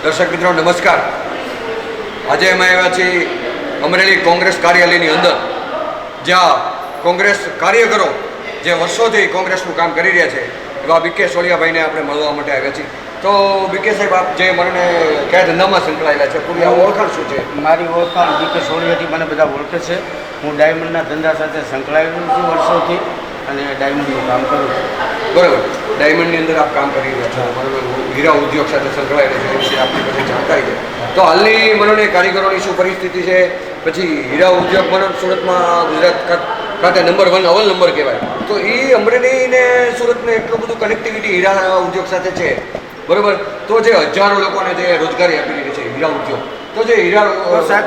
દર્શક મિત્રો નમસ્કાર. આજે અમે આવ્યા છીએ અમરેલી કોંગ્રેસ કાર્યાલયની અંદર, જ્યાં કોંગ્રેસ કાર્યકરો જે વર્ષોથી કોંગ્રેસનું કામ કરી રહ્યા છે એવા બીકે સોળિયાભાઈને આપણે મળવા માટે આવ્યા છીએ. તો બીકે સાહેબ, આપ જે મને કયા ધંધામાં સંકળાયેલા છે, પૂરી આ ઓળખાણ શું છે? મારી ઓળખાણ બીકે સોળિયાથી મને બધા ઓળખે છે. હું ડાયમંડના ધંધા સાથે સંકળાયેલું છું વર્ષોથી અને ડાયમંડનું કામ કરું છું. બરાબર. ડાયમંડની અંદર આપ કામ કરી રહ્યા છો, બરાબર. હીરા ઉદ્યોગ સાથે સંકળાયેલા છે એ વિશે આપની પાસે જાણકારી છે. તો હાલની મને કારીગરોની શું પરિસ્થિતિ છે, પછી હીરા ઉદ્યોગ મને સુરતમાં ગુજરાત ખાતે નંબર 1 અવ્વલ નંબર કહેવાય, તો એ અમરેલી ને સુરતને એટલું બધું કનેક્ટિવિટી હીરા ઉદ્યોગ સાથે છે, બરાબર. તો જે હજારો લોકોને જે રોજગારી આપી રહી છે હીરા ઉદ્યોગ, તો જે હીરા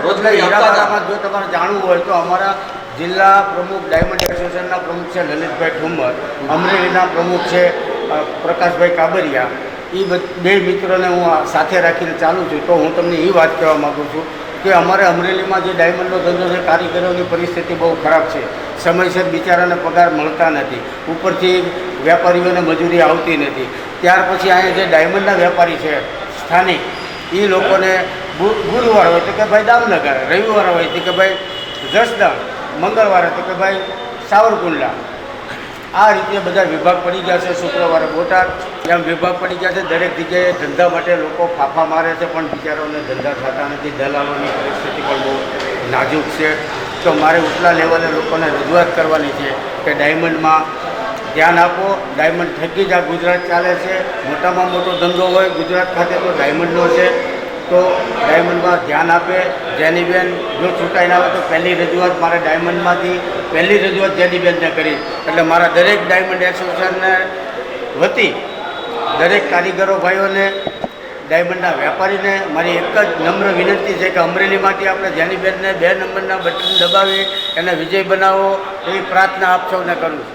રોજગારી હીરામાં જો તમારે જાણવું હોય તો અમારા જિલ્લા પ્રમુખ ડાયમંડ એસોસિએશનના પ્રમુખ છે લલિતભાઈ ઠુમ્મર, અમરેલીના પ્રમુખ છે પ્રકાશભાઈ કાબરિયા. એ બે મિત્રોને હું સાથે રાખીને ચાલું છું. તો હું તમને એ વાત કહેવા માગું છું કે અમારે અમરેલીમાં જે ડાયમંડનો ધંધો છે, કારીગરોની પરિસ્થિતિ બહુ ખરાબ છે. સમયસર બિચારાને પગાર મળતા નથી, ઉપરથી વેપારીઓને મજૂરી આવતી નથી. ત્યાર પછી અહીંયા જે ડાયમંડના વેપારી છે સ્થાનિક, એ લોકોને ગુરુવાર હોય તો કે ભાઈ દામનગર, રવિવાર હોય તો કે ભાઈ જસદણ, મંગળવારે તો કે ભાઈ સાવરકુંડલા, આ રીતે બધા વિભાગ પડી ગયા છે. શુક્રવારે બોટાદ, એમ વિભાગ પડી ગયા છે. દરેક જગ્યાએ ધંધા માટે લોકો ફાફા મારે છે, પણ બિચારાઓને ધંધા થતા નથી. દલાલોની પરિસ્થિતિ પણ બહુ નાજુક છે. તો મારે ઉપલા લેવલે લોકોને રજૂઆત કરવાની છે કે ડાયમંડમાં ધ્યાન આપો. ડાયમંડ થકી જ આ ગુજરાત ચાલે છે. મોટામાં મોટો ધંધો હોય ગુજરાત ખાતે તો ડાયમંડનો છે. તો ડાયમંડમાં ધ્યાન આપે. જેનીબેન જો ચૂંટાઈને આવે તો પહેલી રજૂઆત મારે ડાયમંડમાંથી પહેલી રજૂઆત જેનીબેનને કરી. એટલે મારા દરેક ડાયમંડ એસોસિએશનને વતી દરેક કારીગરો ભાઈઓને, ડાયમંડના વેપારીને મારી એક જ નમ્ર વિનંતી છે કે અમરેલીમાંથી આપણે જેનીબેનને 2 નંબરના બટન દબાવી એને વિજય બનાવો એવી પ્રાર્થના આપ સૌને કરું છું.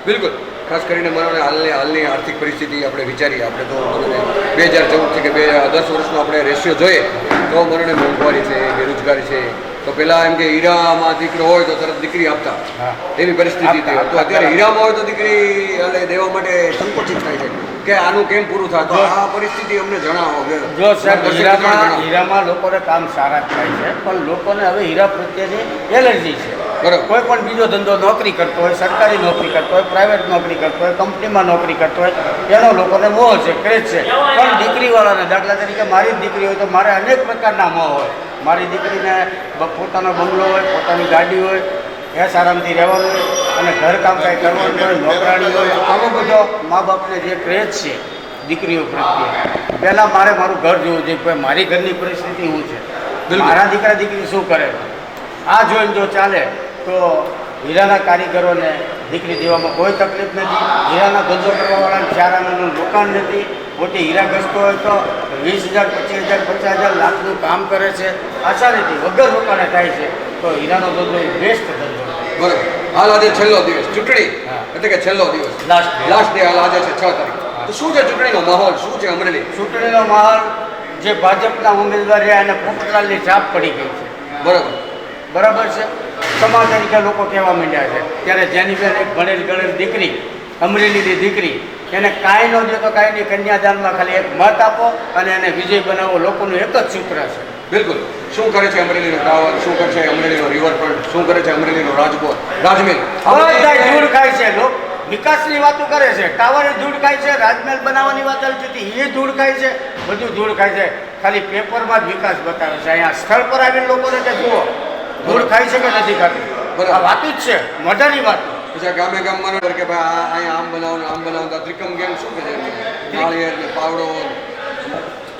બિલકુલ. ખાસ કરીને મને હાલની આર્થિક પરિસ્થિતિ આપણે વિચારીએ, આપણે તો મને 2014 કે 10 વર્ષનો આપણે રેશિયો જોઈએ તો મને મોંઘવારી છે, બેરોજગારી છે. તો પહેલાં એમ કે હીરામાં દીકરો હોય તો તરત દીકરી આપતા, એવી પરિસ્થિતિ હતી. તો અત્યારે હીરામાં હોય તો દીકરી એટલે દેવા માટે સંકોચિત થાય છે કે આનું કેમ પૂરું થાય. તો આ પરિસ્થિતિ અમને જણાવો. જો સાહેબ, હીરામાં લોકોને કામ સારા થાય છે, પણ લોકોને હવે હીરા પ્રત્યેની એલર્જી છે. બરાબર. કોઈ પણ બીજો ધંધો નોકરી કરતો હોય, સરકારી નોકરી કરતો હોય, પ્રાઇવેટ નોકરી કરતો હોય, કંપનીમાં નોકરી કરતો હોય, એનો લોકોને મોહ છે, ક્રેઝ છે. પણ દીકરીવાળાને, દાખલા તરીકે મારી જ દીકરી હોય તો મારે અનેક પ્રકારના મોહ હોય. મારી દીકરીને પોતાનો બંગલો હોય, પોતાની ગાડી હોય, એ આરામથી રહેવાનું હોય અને ઘરકામ કાંઈ કરવાનું હોય, નોકરાણી હોય, આવો બધો મા બાપને જે ક્રેઝ છે દીકરીઓ પ્રત્યે. પહેલાં મારે મારું ઘર જોવું જોઈએ કે મારી ઘરની પરિસ્થિતિ શું છે, મારા દીકરા દીકરી શું કરે. આ જોઈને જો ચાલે તો હીરાના કારીગરોને દીકરી દેવામાં કોઈ તકલીફ નથી. હીરાના ધંધો કરવાવાળાને 4 આનાનું રોકાણ નથી. મોટી હીરા ગસતો હોય તો 20,000, 25,000, 50,000 લાખનું કામ કરે છે, આસાનીથી વગર રોકાણે થાય છે. તો હીરાનો ધંધો એ બેસ્ટ ધંધો. બરાબર. હાલ આજે છેલ્લો દિવસ ચૂંટણી, એટલે કે છેલ્લો દિવસ, લાસ્ટ ડે. હાલ આજે છે 6 તારીખ. તો શું છે ચૂંટણીનો માહોલ, શું છે અમરેલી? ચૂંટણીનો માહોલ, જે ભાજપના ઉમેદવાર રહ્યા એને પોપટલાલની છાપ પડી ગઈ છે. બરાબર છે. સમાજ તરીકે લોકો કહેવા માંડ્યા છે. ત્યારે જેનીબેન એક ભણેલ ગણેલ દીકરી, અમરેલીની દીકરી, એને કાંઈ ન દે તો કાંઈ નહીં, કન્યાદાનમાં ખાલી એક મત આપો અને એને વિજય બનાવો. લોકોનું એક જ સૂત્ર છે. બિલકુલ. શું કરે છે અમરેલીનો ટાવર, શું કરે છે અમરેલીનો રિવરફ્રન્ટ, શું કરે છે અમરેલીનો રાજકોટ, રાજમહેલ? બધા ધૂળ ખાય છે. લોકો વિકાસની વાતો કરે છે, ટાવરે ધૂળ ખાય છે, રાજમહેલ બનાવવાની વાત ચાલતી હતી, એ ધૂળ ખાય છે, બધું ધૂળ ખાય છે. ખાલી પેપરમાં જ વિકાસ બતાવે છે. અહીંયા સ્થળ પર આવીને લોકોને કે જુઓ ધૂળ ખાઈ છે કે નથી ખાતી. આ વાત જ છે, મજાની વાત. પછી ગામે ગામમાં કે ભાઈ અહીંયા આમ બનાવો ત્રિકમ ગેમ શું કે નાળિયેર ને પાવડો,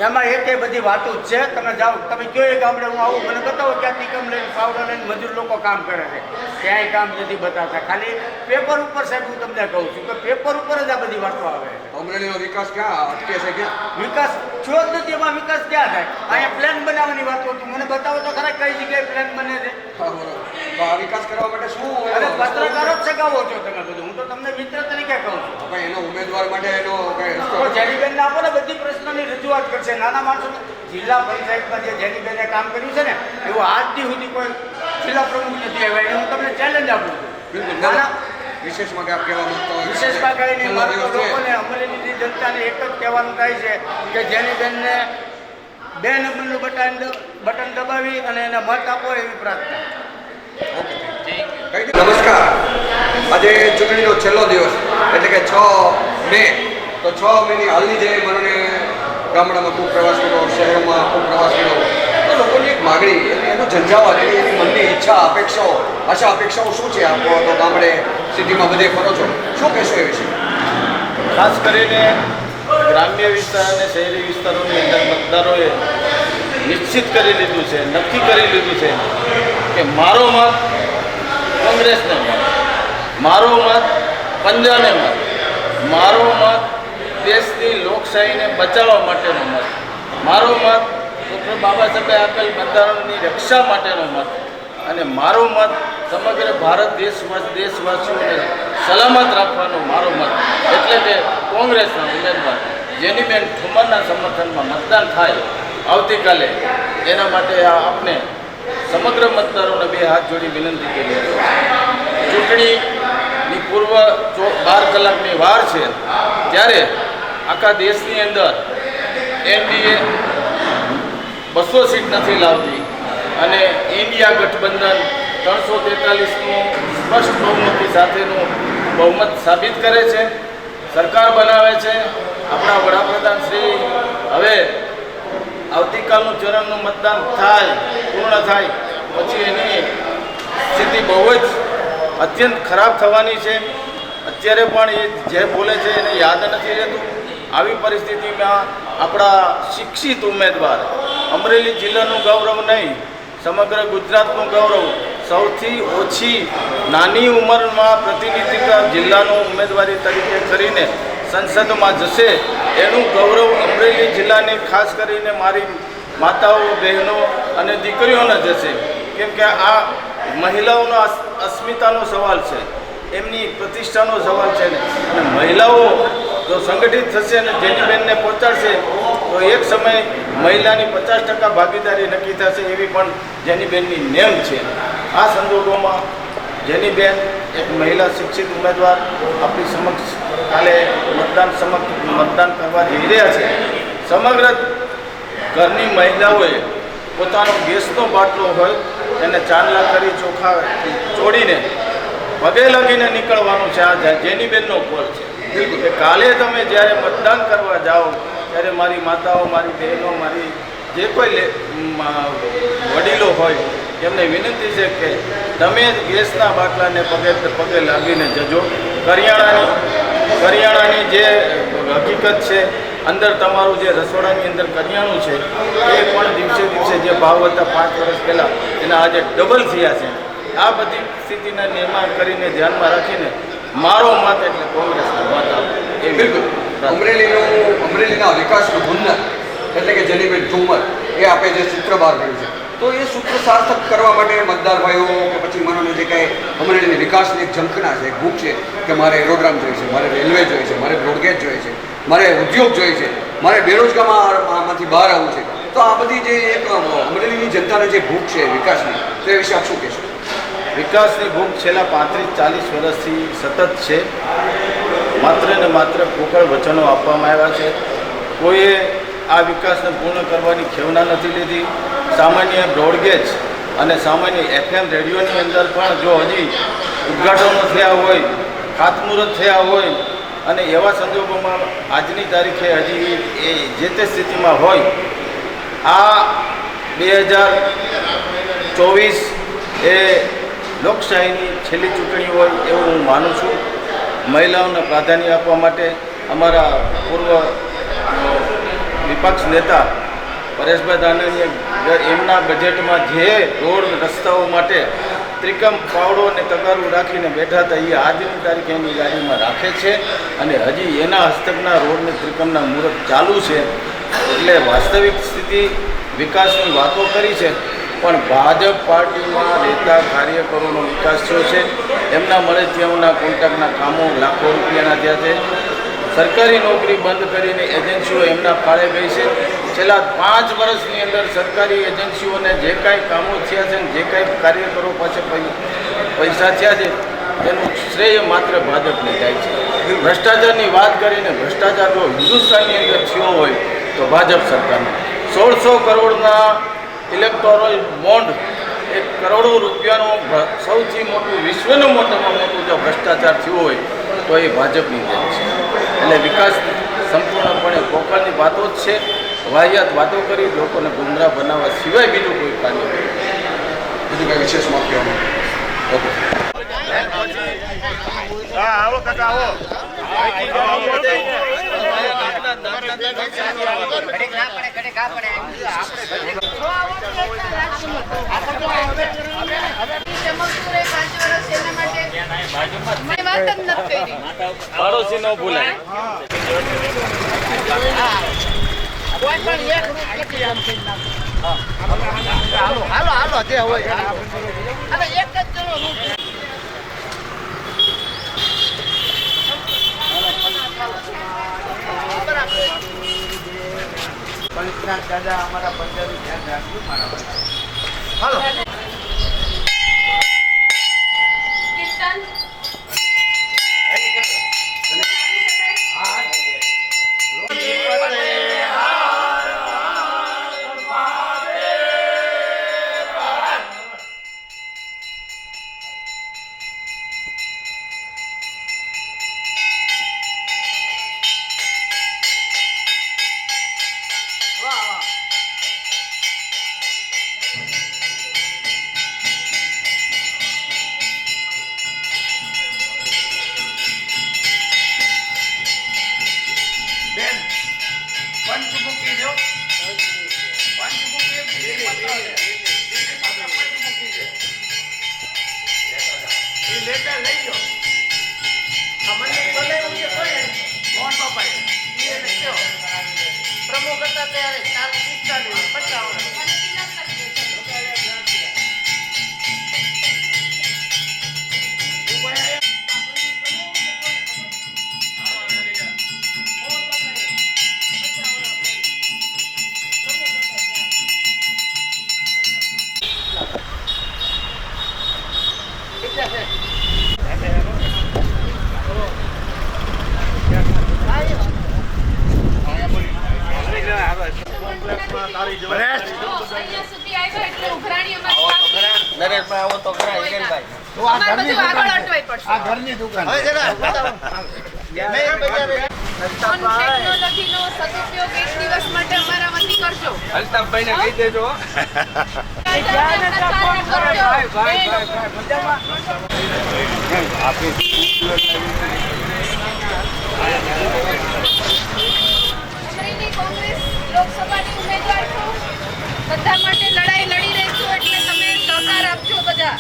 એમાં એ બધી વાતો જ છે. તમે જાઓ, તમે કયો એ ગામડે હું આવું, મને બતાવો ક્યાં ત્રિકમ લઈને પાવડો લઈને મજૂર લોકો કામ કરે છે. ક્યાંય કામ નથી બતાવતા, ખાલી પેપર ઉપર. સાહેબ, હું તમને કહું છું કે પેપર ઉપર જ આ બધી વાતો આવે. અમરેલીનો વિકાસ ક્યાં અટકે છે? ક્યાં વિકાસ જો જ નથી, એમાં વિકાસ ક્યાં થાય? અહીંયા પ્લાન બનાવવાની વાતો હતું, મને બતાવો તો ખરા કઈ જગ્યાએ પ્લાન બને છે. તો આ વિકાસ કરવા માટે શું? અરે પત્રકારો જ સગાવો છો તમે બધું. હું તો તમને મિત્ર તરીકે કહું છું. ભાઈ એનો ઉમેદવાર માટે એનો કઈ રસ્તો? જેનીબેનને આપો ને, બધી પ્રશ્નોની રજૂઆત કરશે. નાના માણસો જિલ્લા પંચાયતમાં જે જેનીબેને કામ કર્યું છે ને, એવું આજથી સુધી કોઈ જિલ્લા પ્રમુખ નથી આવ્યા. એને હું તમને ચેલેન્જ આપું છું. બિલકુલ. વિશેષમાં કે આપ કહેવા માંગતા હોય? વિશેષમાં કંઈ નહીં. મારે લોકોને, અમરેલીની જનતાને એક જ કહેવાનું થાય છે કે જેનીબેનને 2 નંબરનું બટન દબાવી અને એને મત આપો એવી પ્રાર્થના. નમસ્કાર. આજે ચૂંટણીનો છેલ્લો દિવસ એટલે કે 6 મે. તો 6 મેની હાલની જે મને ગામડામાં ખૂબ પ્રવાસ કર્યો, શહેરોમાં ખૂબ પ્રવાસ કર્યો, તો લોકોની એક માગણી, એનું ઝંઝાવાત, એની મનની ઈચ્છા, અપેક્ષાઓ, આશા અપેક્ષાઓ શું છે? આપો તો ગામડે સિટીમાં બધે ફરો છો, શું કહેશો એ વિશે? ખાસ કરીને ગ્રામ્ય વિસ્તાર અને શહેરી વિસ્તારોની અંદર મતદારોએ નિશ્ચિત કરી લીધું છે, નક્કી કરી લીધું છે કે મારો મત કોંગ્રેસને મત, મારો મત પંજાને મત, મારો મત દેશની લોકશાહીને બચાવવા માટેનો મત, મારો મત ડૉક્ટર બાબા સાહેબે આપેલ બંધારણની રક્ષા માટેનો મત, અને મારો મત સમગ્ર ભારત દેશવાસીઓને સલામત રાખવાનો મારો મત. એટલે કે કોંગ્રેસના ઉમેદવાર જેનીબેન ઠુમરના સમર્થનમાં મતદાન થાય આવતીકાલે, એના માટે આપને સમગ્ર મતદારોને 2 હાથ જોડી વિનંતી કરી છે. ચૂંટણીની પૂર્વ 12 કલાકની વાર છે, ત્યારે આખા દેશની અંદર એનડીએ 200 સીટ નથી લાવતી અને ઇન્ડિયા ગઠબંધન 343નું સ્પષ્ટ બહુમતી સાથેનું બહુમત સાબિત કરે છે, સરકાર બનાવે છે. આપણા વડાપ્રધાન શ્રી હવે આવતીકાલનું ચરણનું મતદાન પૂર્ણ થાય પછી એની સ્થિતિ બહુ જ અત્યંત ખરાબ થવાની છે. અત્યારે પણ એ જે બોલે છે એને યાદ નથી રહેતું. આવી પરિસ્થિતિમાં આપણા શિક્ષિત ઉમેદવાર, અમરેલી જિલ્લાનું ગૌરવ નહીં, સમગ્ર ગુજરાતનું ગૌરવ, સૌથી ઓછી નાની ઉંમરમાં પ્રતિનિધિત્વ જિલ્લાનું ઉમેદવારી તરીકે કરીને સંસદમાં જશે, એનું ગૌરવ અમરેલી જિલ્લાની ખાસ કરીને મારી માતાઓ, બહેનો અને દીકરીઓને જશે. કેમ કે આ મહિલાઓનો અસ્મિતાનો સવાલ છે, એમની પ્રતિષ્ઠાનો સવાલ છે ને. અને મહિલાઓ જો સંગઠિત થશે અને જેનીબેનને પહોંચાડશે તો એક સમય મહિલાની 50% ભાગીદારી નક્કી થશે, એવી પણ જેનીબેનની નેમ છે. આ સંજોગોમાં જેનીબેન એક મહિલા શિક્ષિત ઉમેદવાર આપણી સમક્ષ કાલે મતદાન કરવા જઈ રહ્યા છે. સમગ્ર ઘરની મહિલાઓએ પોતાનો ગેસનો બાટલો હોય એને ચાંદલા કરી ચોખા ચોડીને પગે લાગીને નીકળવાનું છે. આ જેનીબેનનો કોલ છે કે કાલે તમે જ્યારે મતદાન કરવા જાઓ ત્યારે મારી માતાઓ, મારી બહેનો, મારી જે કોઈ વડીલો હોય એમને વિનંતી છે કે તમે ગેસના બાટલાને પગે લાગીને જજો. કરિયાણાની જે હકીકત છે, અંદર તમારું જે રસોડાની અંદર કરિયાણું છે એ પણ દિવસે જે ભાવ હતા 5 વર્ષ પહેલાં એના આજે ડબલ થયા છે. આ બધી સ્થિતિના નિર્માણ કરીને ધ્યાનમાં રાખીને મારો મત એટલે કોંગ્રેસનો મત આપે. એ બિલકુલ. અમરેલીના વિકાસનું હુન્નર એટલે કે જેનીબેન ઠુમર એ આપે જે સૂત્ર બહાર કર્યું છે, તો એ સૂત્ર સાર્થક કરવા માટે મતદાર ભાઈઓ કે પછી મનોને જે કાંઈ અમરેલીની વિકાસની એક ઝંખના છે, એક ભૂખ છે કે મારે એરોડ્રામ જોઈએ છે, મારે રેલવે જોઈએ છે, મારે બ્રોડગેજ જોઈએ છે, મારે ઉદ્યોગ જોઈએ છે, મારે બેરોજગારમાંથી બહાર આવવું છે, તો આ બધી જે એક અમરેલીની જનતાને જે ભૂખ છે વિકાસની, તો એ વિશે આપ શું કહેશો? વિકાસની ભૂખ છેલ્લા 35-40 વર્ષથી સતત છે. માત્ર ને માત્ર પોકળ વચનો આપવામાં આવ્યા છે. કોઈએ આ વિકાસને પૂર્ણ કરવાની ખેવના નથી લીધી. સામાન્ય બ્રોડગેજ અને સામાન્ય FM રેડિયોની અંદર પણ જો હજી ઉદ્ઘાટનો થયા હોય, ખાતમુહૂર્ત થયા હોય અને એવા સંજોગોમાં આજની તારીખે હજી એ જે તે સ્થિતિમાં હોય, આ 2024 એ લોકશાહીની છેલ્લી ચૂંટણી હોય એવું હું માનું છું. મહિલાઓને પ્રાધાન્ય આપવા માટે અમારા પૂર્વ વિપક્ષ નેતા પરેશભાઈ ધાનાણીએ એમના બજેટમાં જે રોડ રસ્તાઓ માટે ત્રિકમ પાવડો અને તગારું રાખીને બેઠા હતા, એ આજની તારીખે એની ગાડીમાં રાખે છે અને હજી એના હસ્તકના રોડને ત્રિકમના મુહૂર્ત ચાલુ છે. એટલે વાસ્તવિક સ્થિતિ વિકાસની વાતો કરી છે, પણ ભાજપ પાર્ટીમાં રહેતા કાર્યકરોનો વિકાસ થયો છે. એમના મળે ત્યાંના કોન્ટ્રાક્ટના કામો લાખો રૂપિયાના થયા છે. સરકારી નોકરી બંધ કરીને એજન્સીઓ એમના ફાળે ગઈ છે. છેલ્લા 5 વર્ષની અંદર સરકારી એજન્સીઓને જે કાંઈ કામો થયા છે, જે કાંઈ કાર્યકરો પાસે પૈસા થયા છે, એનું શ્રેય માત્ર ભાજપને જાય છે. ભ્રષ્ટાચારની વાત કરીને ભ્રષ્ટાચાર જો હિન્દુસ્તાનની અંદર થયો હોય તો ભાજપ સરકારનો, 1600 કરોડના ઇલેક્ટોરલ બોન્ડ, એક કરોડો રૂપિયાનું સૌથી મોટું, વિશ્વનું મોટામાં મોટું જો ભ્રષ્ટાચાર થયું હોય તો એ ભાજપની જેમ છે. એટલે વિકાસ સંપૂર્ણપણે પોકળની વાતો જ છે, વાહિયાત વાતો કરી લોકોને ગુમરાહ બનાવવા સિવાય બીજું કોઈ કાર્ય નથી. બીજું કંઈ વિશેષ મત કહેવાનું? ઓકે. પાડોશી ન ભૂલાય. પંચનાથ દાદા અમારા બંદરનું ધ્યાન રાખજો મારા. કીર્તન અહીંયા સુધી આવ્યા એટલે ઉઘરાણી અમારી બધું આગળ અટવાઈ પડશે. આ ઘરની દુકાન ટેકનોલોજીનો સદુપયોગ એક દિવસ માટે અમારા વતી કરજો. અલ્તાફભાઈને કહી દેજો. અમરેલી કોંગ્રેસ લોકસભાની ઉમેદવાર છું. બધા માટે લડાઈ લડી રહી છું, એટલે તમે સહકાર આપજો બધા.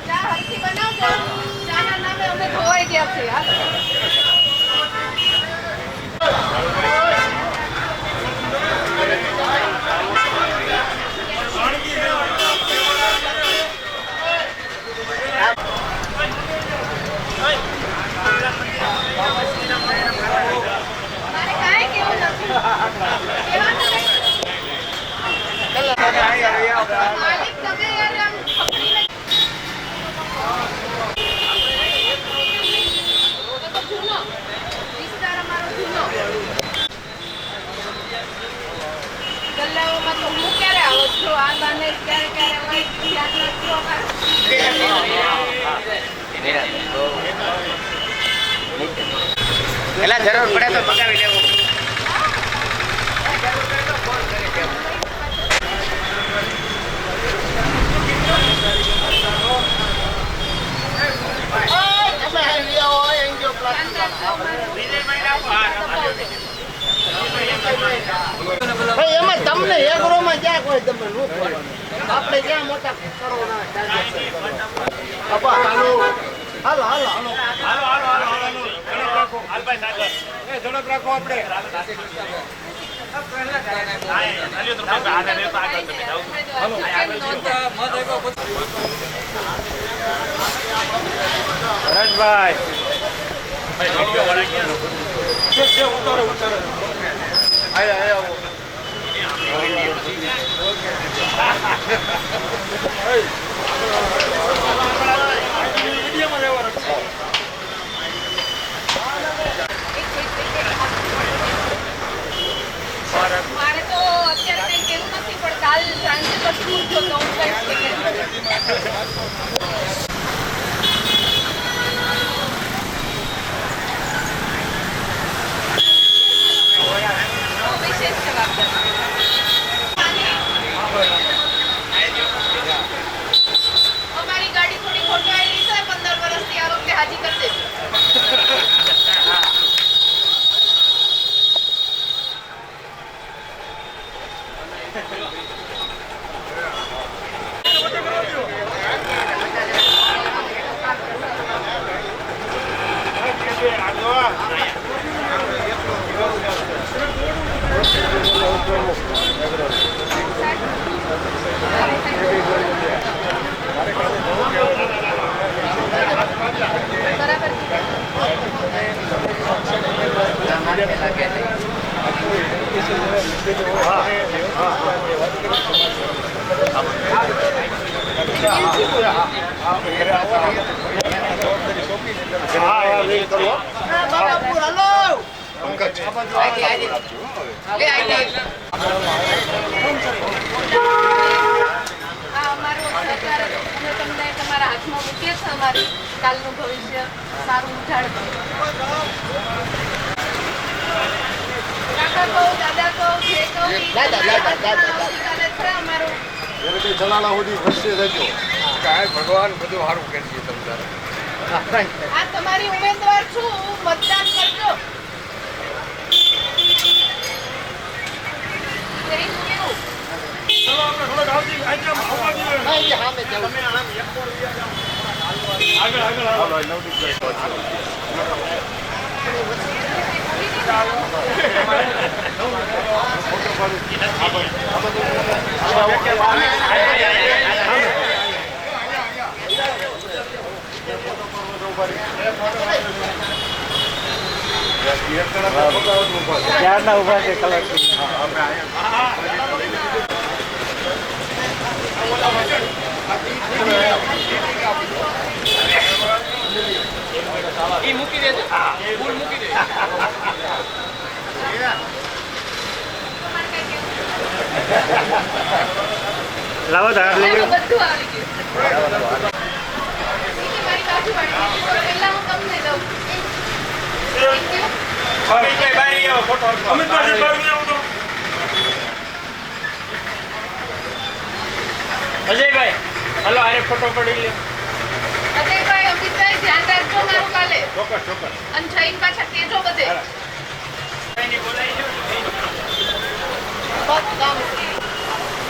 ચા હરખી બનાવજો. ચાના નામે અમે ધોવાઈ ગયા છીએ. હાલો. મારે કાંઈ કેવું નથી. કહેવાનું નહીં. માલિક તમે યાર આમ પકડીને તો જૂનો વિસ્તાર અમારો જૂનો. ગલ્લાઓમાં તો હું ક્યારે આવો છો? આ બાને ક્યારે ક્યારે હોય યાદ નથી પેલા જરૂર પડે તો મગાવી લેવું. એમાં તમને એક રોમાં ક્યાં કોઈ તમે આપણે આપણે ક્યાં મોટા કરોડના transaction કરવા. બાપા, હાલો હાલો હાલો ઝડપ રાખો આપણે. હરેશભાઈ મારે તો અત્યારે કંઈ કહેવું નથી પણ કાલ સાંજે કશું જો તો હું કહીશ કે વિશેષ જવાબદારી. અમારી ગાડી થોડી ખોટવાયેલી છે 15 વર્ષથી, આ વખતે હાજી કરી દેજો. તમને તમારા હાથમાં મૂકીએ છે અમારી કાલનું ભવિષ્ય સારું ઉજાડો. કાકા કહું, દાદા કહું, જે કહું એ આવતીકાલે છે અમારું. જલાલા સુધી વર્ષે રહેજો. કાંઈ ભગવાન બધું સારું કરશે તમારે. આ તમારી ઉમેદવાર છું, મતદાન કરજો. જય ગુરુ. ક્યારના ઉભા છે કલેક્ટર. મૂકી દેજો, ફૂલ મૂકી દેજો. લાવો તાર બધું આવી ગયું. મારી બાજુવાળી પહેલા હું તમને દઉં. અજયભાઈ હલો આરે ફોટો પડી લે. અજયભાઈ, અમિતભાઈ, ધ્યાન રાખજો મારું કાલે. ચોક્કસ ચોક્કસ. અને જઈને પાછા કેજો બધે. બસ કામ.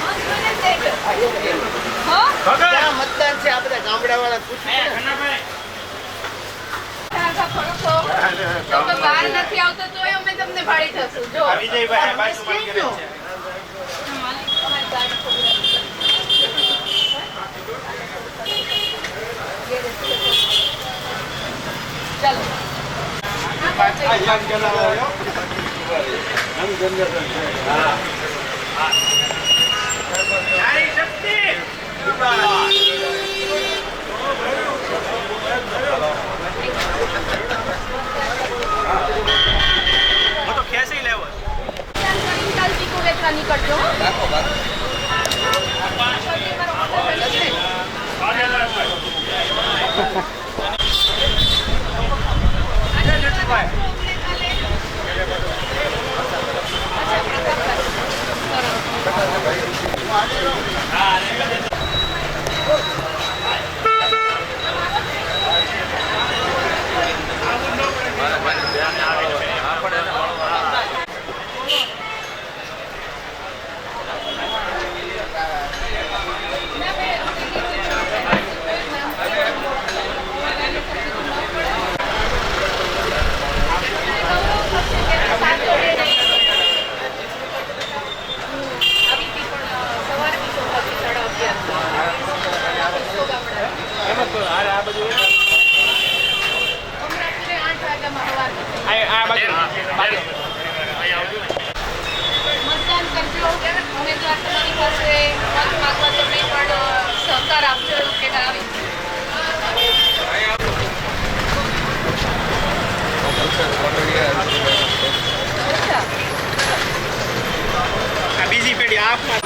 મસ્ત બને છે. હા? ક્યાં મતદાન છે આપણે ગામડાવાળા પૂછ્યું. કાકા ફરો છો. તમે બહાર નથી આવતો તોય અમે તમને ભાડી થશું. જો વિજયભાઈ બાજુમાં કરે છે. માલિક તમારી ગાડી ખોલી ચાલો. હું તો ખેંચી લેવો. કાલ ચીકુ વેચવા નીકળજો. હો? પછી મારો ઓર્ડર છે. બીજી પેઢી આપના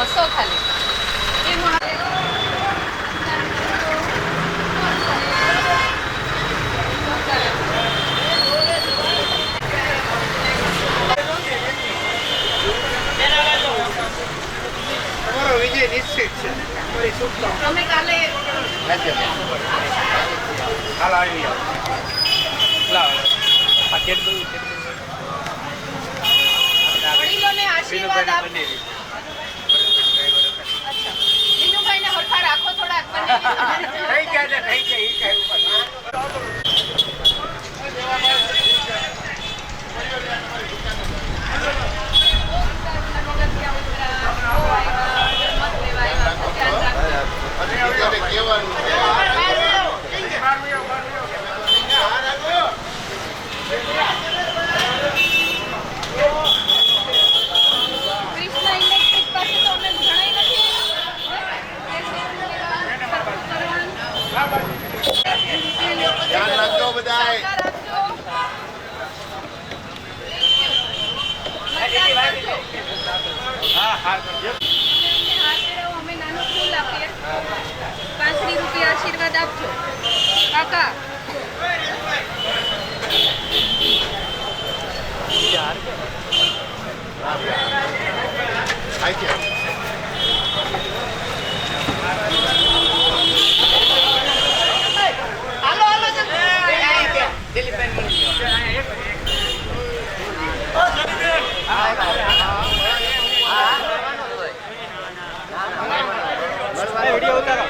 હસો ખાલી એનું તમારો વિજય નિશ્ચિત છે તમારી શુભકામના અમે કાલે હાલ આવી લાવ આ કેટલું વડીલોને આશીર્વાદ આપ અચ્છા વિનુભાઈને હરખા રાખો થોડાક થઈ ગયા થઈ ગયા કૃષ્ણ ઇલેક્ટ્રિક પાસે તો અમે જણાઈ નથી ધ્યાન રાખજો બધાય. અમે નાનું ફૂલ આપીએ 5 રૂપિયા આશીર્વાદ આપજો કાકા થાય છે. વિડીયો ઉતારો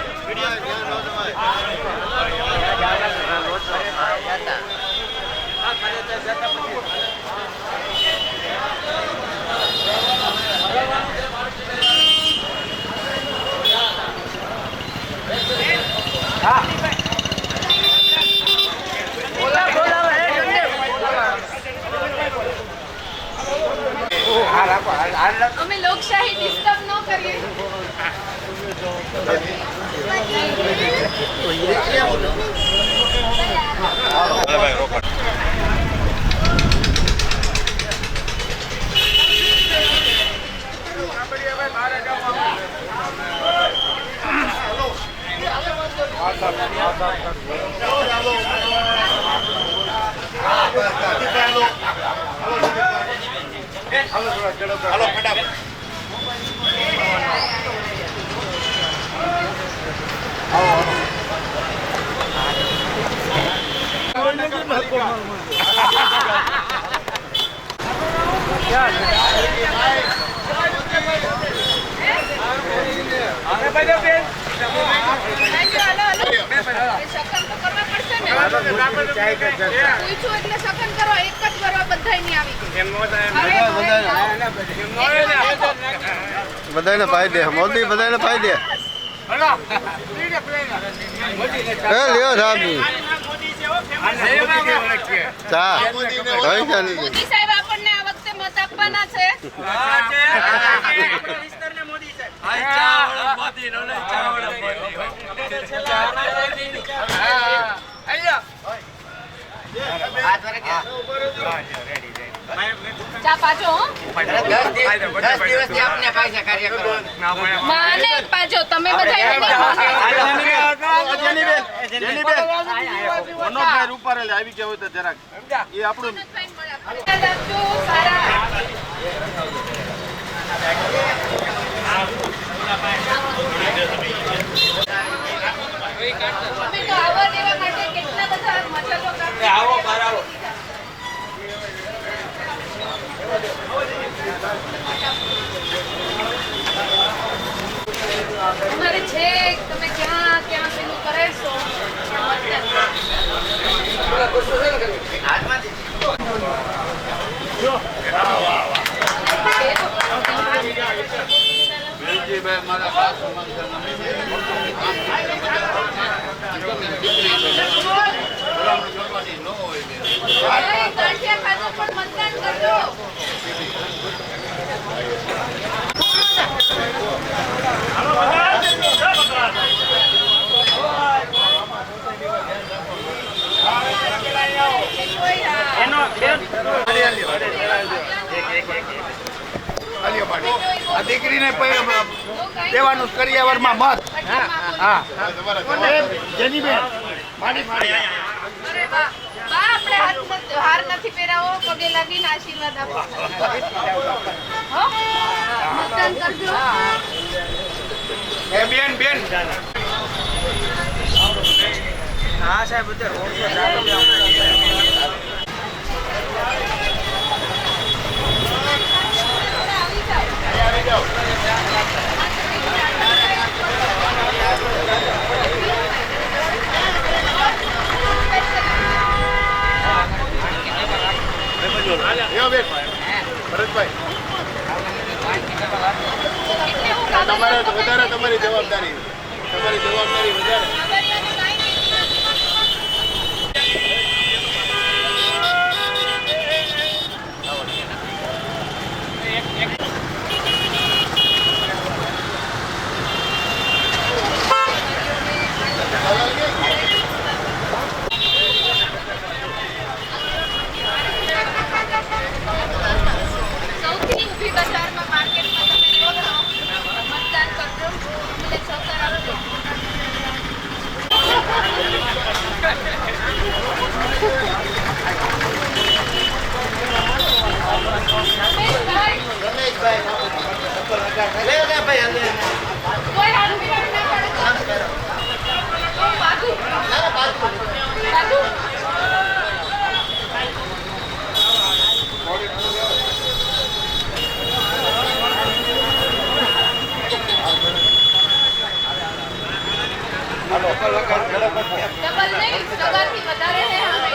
અમે લોકશાહી ડિસ્ટર્બ ન કરીએ હાલો ફટાફટ. શકન તો કરવા પડશે ને પૂછ્યું એટલે શકન કરો એક જ કરવા બધાય ની આવી બધાને પાઈ દે મોદી બધાને પાઈ દે લ્યો સાહેબ ચા કઈ ચાલી મોદી સાહેબ આપણને આ વખતે મત આપવાના છે ચા પાછો માને જ પાજો તમે બધા મનોજભાઈ રૂપારેલ આવી ગયા હોય તો જરાક એ આપણું અમે તો આવવા દેવા માટે કેટલા બધા મચલો કરતા આવો બહાર આવો તમારે છે તમે ક્યાં ક્યાં પેલું કરેશો વેલજીભાઈ મારા ખાસ ગાંઠિયા ખાધો પણ મતદાન કરજો આ દીકરીને દેવાનું કરિયાવરમાં મત હા જેનીબેન માડી માડી અરે વાહ બા આપણે હાર નથી પહેરાવો પગે લાગીને આશીર્વાદ આપો હો મતદાન કરજો એ બેન બેન હા સાહેબ ભરતભાઈ એટલે હું તમારે વધારે તમારી જવાબદારી વધારે સૌથી ઊભી બજારમાં માર્કેટમાં તમે જો છો મતદાન કરજો મને સહકાર આપજો કોઈ હાથ મિલાવી ના પડે તો બાજુ બાજુ ડબલ નહીં સગાથી વધારે છે મારા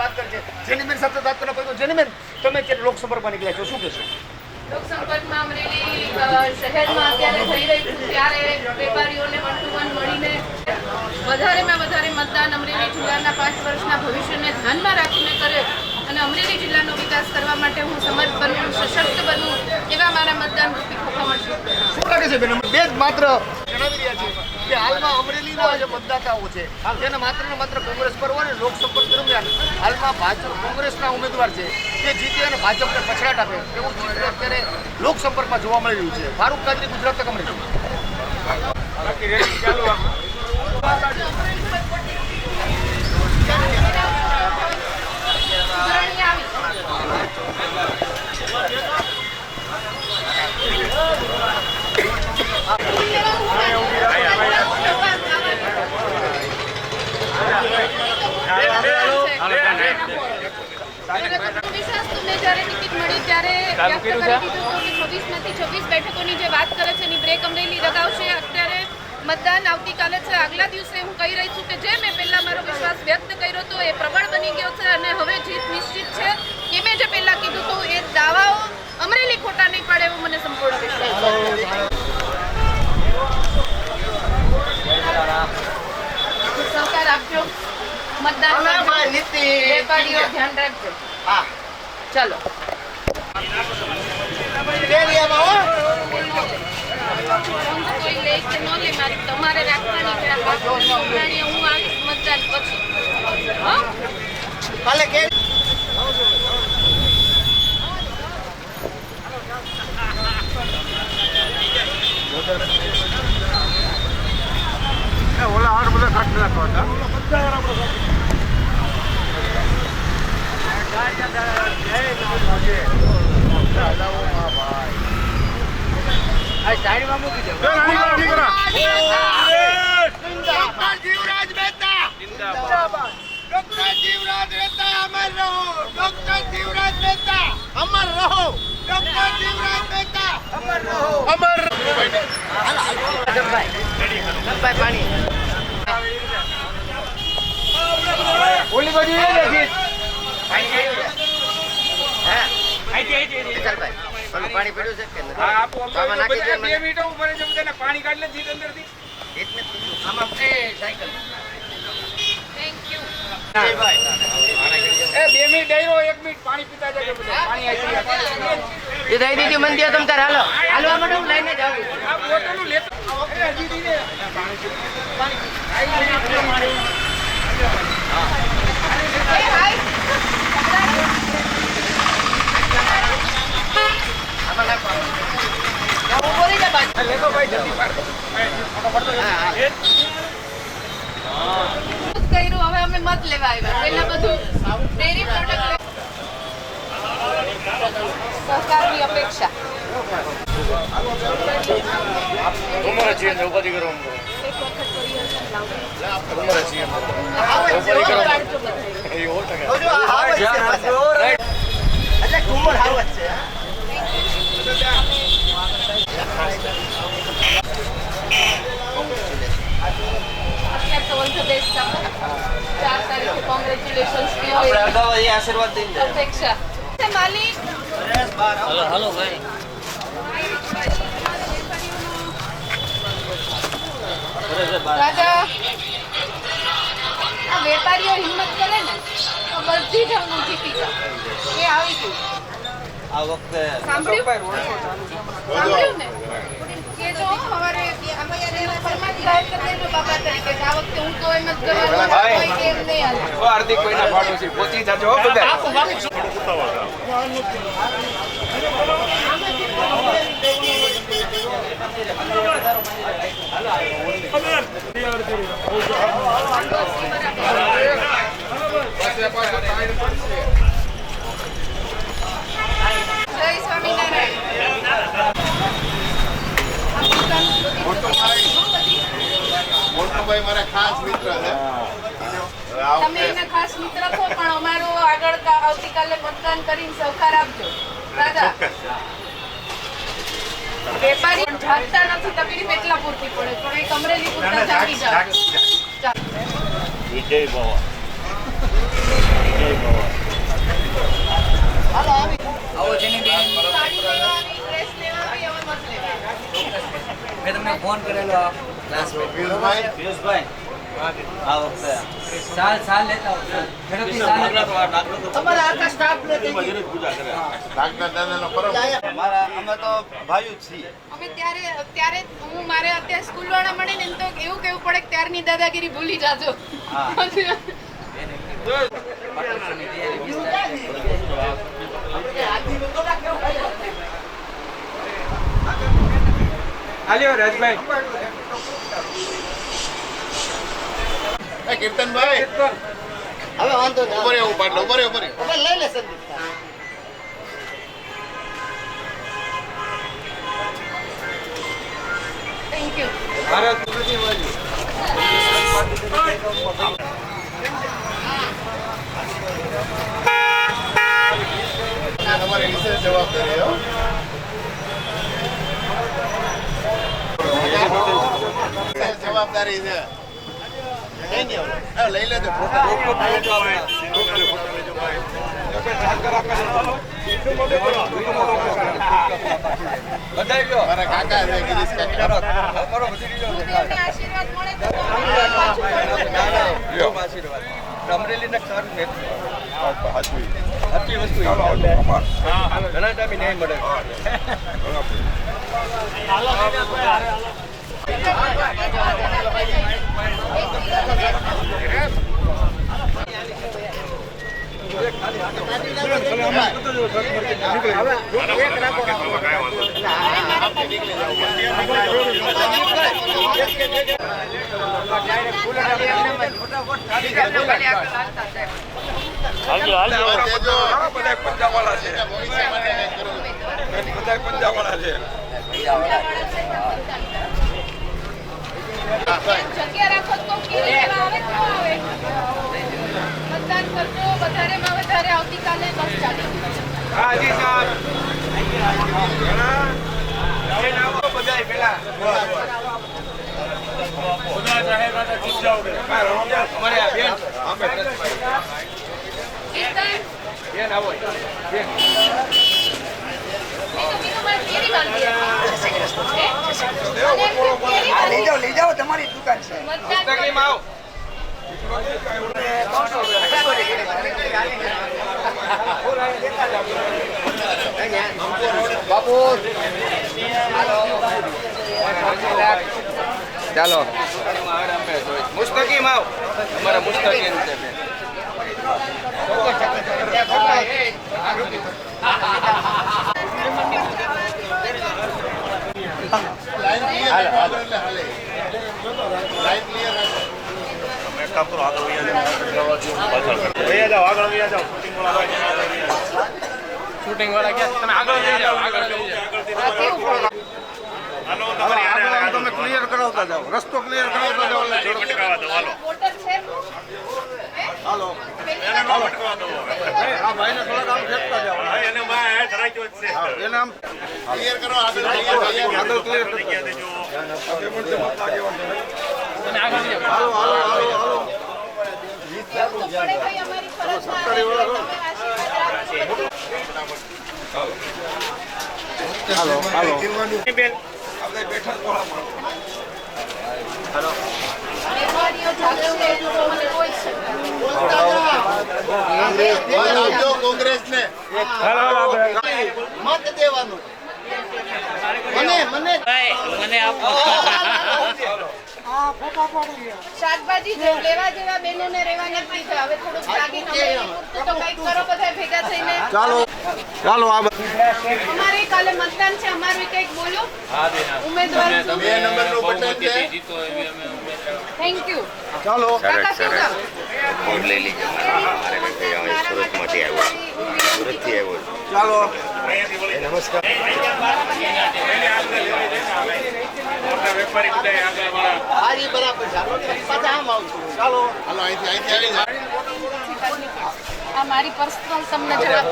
સાથે જેનીબેન સાથે વાત કરવા પડ્યો જેનીબેન તમે અત્યારે લોકસભામાં નીકળ્યા છો શું કહેશો લોકસંપર્કમાં અમરેલી શહેરમાં અત્યારે થઈ રહી છું ત્યારે વેપારીઓને વન ટુ વન મળીને વધારેમાં વધારે મતદાન અમરેલી જિલ્લાના 5 વર્ષના ભવિષ્યને ધ્યાનમાં રાખીને કરે અને અમરેલી જિલ્લાનો વિકાસ કરવા માટે હું સમર્થ બનું સશક્ત બનું એવા મારા મતદાન રૂપી ખોખા મળશે શું લાગે છે બેન બે જ માત્ર જણાવી રહ્યા છે કે હાલમાં અમરેલીના જે મતદાતાઓ છે તેને માત્ર ને માત્ર કોંગ્રેસ પર હોય ને લોકસંપર્ક દરમિયાન હાલમાં ભાજપ કોંગ્રેસના ઉમેદવાર છે તે જીતે અને ભાજપને પછડાટ આપે એવું ચિત્ર અત્યારે લોકસંપર્કમાં જોવા મળી રહ્યું છે ફારૂક કાદરી, ગુજરાત તક અમરેલી. સુધારણી આવી વિશ્વાસ અમને જ્યારે ટિકિટ મળી ત્યારે વ્યક્ત કરી દીધું હતું કે 26માંથી 26 બેઠકોની જે વાત કરે છે એની બ્રેક અમરેલી લગાવશે. અત્યારે મતદાન આવતીકાલે છે. આગલા દિવસે હું કહી રહી છું કે જે મેં પહેલાં મારો વિશ્વાસ વ્યક્ત કર્યો હતો એ પ્રબળ બની ગયો છે અને હવે જીત નિશ્ચિત છે. કે મેં જે પહેલાં કીધું હતું એ દાવાઓ અમરેલી ખોટા નહીં પડે એવો મને સંપૂર્ણ વિશ્વાસ છે. સહકાર આપજો, મતદાન કરજો, વેપારીઓ ધ્યાન રાખજો. હા ચાલો. કોઈ લે કે ન લે મારી તમારે રાખવાની છે. આ પ્રાણીઓ હું આવીશ મતદાન પછી. હા કાલે કે ઓલા આઠ બધા કાઢી નાખવા હતા. સાઈડમાં મૂકી દો. ડોક્ટર જીવરાજ મહેતા જિંદાબાદ. ડોક્ટર જીવરાજ મહેતા અમર રહો. ડોક્ટર જીવરાજ મહેતા અમર રહો. ડોક્ટર જીવરાજ મહેતા અમર રહો. અમર જમભાઈ પાણી ઓલી બાજુ એ નથી પાણી પાણી પડ્યું છે કે નથી? આમાં નાખી દે મને. પાણી કાઢી લે જીત અંદરથી. આમાં એ સાયકલ થેન્ક યુ. એ 2 મિનિટ ડેરો 1 મિનિટ પાણી પીતા જાય બધા. પાણી આવી એ દઈ દીધી મન દે તમ તાર હાલો હાલવા માટે હું લઈને જાઉં. આ બોટલું લેતો એ હાય. આમાં નાખો. હું બોલી જા બાજુ. લેતો ભાઈ જલ્દી પાડ. કર્યું હવે અમે મત લેવા આવ્યા. પહેલા બધું ડેરી પ્રોડક્ટ સહકારની અપેક્ષા. તમારા છીએ ઉપાધિ કરો એક વખત પરિવર્તન લાવો. તમારા છીએ કાઢજો બધા. એ 100%. જોજો આ હાવત છે પાછા. એટલે કુંભર હાવત છે. અત્યારે તો ઓલ ધ બેસ્ટ આપણે. 4 તારીખે કોંગ્રેચ્યુલેશન્સ કયો આપણે અગાઉ એ આશીર્વાદ દઈને જાય. અપેક્ષા. માલિક હાલો ભાઈ. રાજા આ વેપારીઓ હિંમત કરે ને તો બધી જ હું જીતી જાઉં. એ આવી ગયું. આ વખતે સાંભળ્યું ને કે જો સવારે ફરમાન જાહેર કરી દેજો બાબા તરીકે કે આ વખતે હું તો એમ જ કરવાનું કોઈ કે એમ નહીં હાલે. હાર્દિક કોઈના ફાડો છે પહોંચી જાજો હો બધા. જય સ્વામિનારાયણ. મોટોભાઈ મારા ખાસ મિત્ર છે. તમે એના ખાસ મિત્ર છો પણ અમારું આગળ આવતીકાલે મતદાન કરીને સહકાર આપજો. રાજા વેપારી જાગતા નથી તકલીફ એટલા પૂરતી પડે પણ એક અમરેલી પૂરતા જાગી જાવ. વિજય ભવા વિજય ભવા આવો જેની બેન સાડી લેવાની ડ્રેસ લેવાની હવે મત લેવા. મેં તમને ફોન કરેલો પિયુષભાઈ પિયુષભાઈ આ વખતે સાલ લેતા હો ઝડપથી સાલ તમારા આખા સ્ટાફ લે ડાક્ટર દાદાનો પરમ અમારા અમે તો ભાઈઓ જ છીએ. અમે ત્યારે હું મારે અત્યારે સ્કૂલ વાળા મળે ને તો એવું કેવું પડે કે ત્યારની દાદાગીરી ભૂલી જાજો. હાલ્યો રાજભાઈ. કીર્તનભાઈ હવે વાંધો નહીં. ઉભરે હું પાડલો ઉભરે હવે લઈ લે સંદીપ. Thank you. ભારત તમારી વિશેષ જવાબદારી હો. વિશેષ જવાબદારી છે. કઈ નહીં હવે. લઈ લેજો ફોટો. બધાય ગયો મારા કાકા છે ગિરીશ કાકા. અમારો ભત્રીજો છે. ગુરુદેવના આશીર્વાદ મળે તો પાછું ફરવું. આશીર્વાદ અમરેલીને સારું છે હાચવી. આટલી વસ્તુ ઘણા ટાઈમે નહીં મળે હાલજો હાલજો દેજો. બધા પંજાબવાળા છે ભવિષ્ય માટે કંઈક કરો. બધા પંજાબવાળા છે જગ્યા રાખો તો કેવી આવે તો આવે. મતદાન કરજો. વધારેમાં વધારે આવતીકાલે 10:40. હાજી સાહેબ બધા પેલા અમારે આ બેન બેન આવો બેન લઈ જાઓ તમારી દુકાન છે. પુસ્તકીમાં આવો બાપુ ચાલો મુસ્તકીમ આવ અમારા મુસ્તકીમ છે લાઈન ક્લિયર રાખો એટલે હાલે. લાઈન ક્લિયર રાખો. એક કામ કરો આગળ વયા જાઓ આગળ વયા જાઓ શૂટિંગ વાળા ક્યાં તમે આગળ લઈ જાઓ આગળ લઈ જાઓ હાલો તમારી આગળ તમે ક્લિયર કરાવતા જાઓ. રસ્તો ક્લિયર કરાવતા જાઓ એટલે ઝડપ. ભટકાવા દો હાલો વોટર છે. હાલો. એને ન ભટકાવા દો આ ભાઈને થોડાક આમ ફેંકતા જાઓ. એને માં ધરાક્યો જ છે એને આમ ક્લિયર કરો. આગળ ક્લિયર થઈ ગયા દેજો તમે આગળ લઈ જાઓ હાલો હાલો હાલો હાલો. એવું તો પડે ભાઈ અમારી ફરજમાં આવે એટલે તમે આશીર્વાદ રાખજો. બેન વેપારીઓ જાગશે તો મને કોઈ શંકા નથી. આપજો કોંગ્રેસને. મત દેવાનું. મને શાકભાજી જે લેવા જેવા બેનોને રહેવા નથી દીધા. હવે થોડુંક લાગીને અમરેલી પૂરતું તો કંઈક કરો બધા ભેગા થઈને. ચાલો આ અમારે કાલે મતદાન છે. અમારું કંઈક બોલો. ઉમેદવાર છું. 2 નંબરનું બટન છે. Thank you. ચાલો. કાકા શું કામ? ફોન લઈ લીધો મારે કંઈ અહીંયા સુરતમાંથી આવ્યો સુરતથી આવ્યો છું. ચાલો. નમસ્કાર વેપારી બધા આગળ વાળા હારી બરાબર છે. પાછા આમ આવશું. હાલો અહીંથી આવી જાઓ. આ મારી પર્સનલ તમને જવાબ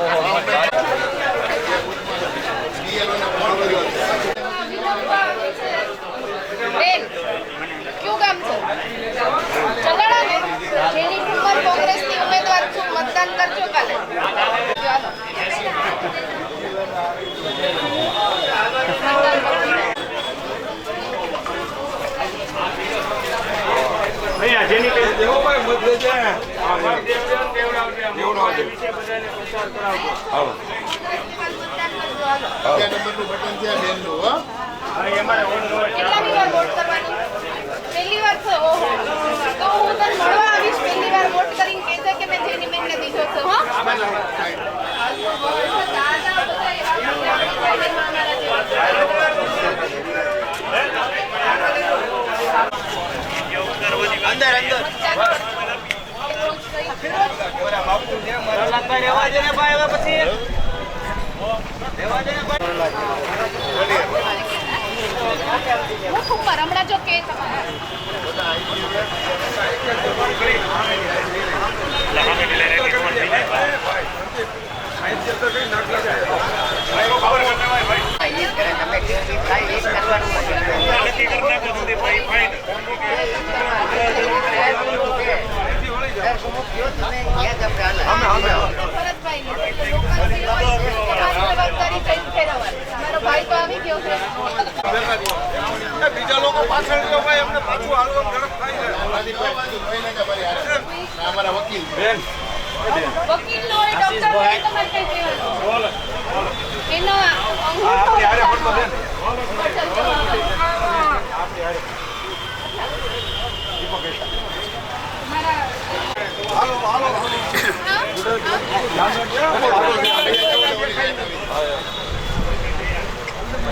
બેન કયું ગામ છે? ચલાડા ને જેની ઉંમર કોંગ્રેસની ઉમેદવાર છું. મતદાન કરજો કાલે. ચાલો. અહીંયા જેની બેન દેવો ભાઈ મત લેજે મતદાન કરજો. હાલો. 2 નંબરનું બટન છે બેનનું હો. કેટલામી વાર વોટ કરવાનું? પહેલી વાર છે. ઓહો તો હું તને મળવા આવીશ. પહેલી વાર વોટ કરીને કહેજે કે મેં જેની બેનને દીધો છે. હો દાદા અંદર અંદર હું ઠુમર હમણાં જો કે તમારા ભરતભાઈની એટલે લોકલથી હોય એટલે તમારી જવાબદારી કઈ ફેરવવાની. મારો ભાઈ તો આવી ગયો છે. બીજા લોકો પાછળ રહ્યો ભાઈ અમને પાછું હાલવા ઝડપ થાય અમારા વકીલ બેન વકીલ નો હોય ડોક્ટર હોય તમારે કઈ કહેવાનું એનો અંગૂઠો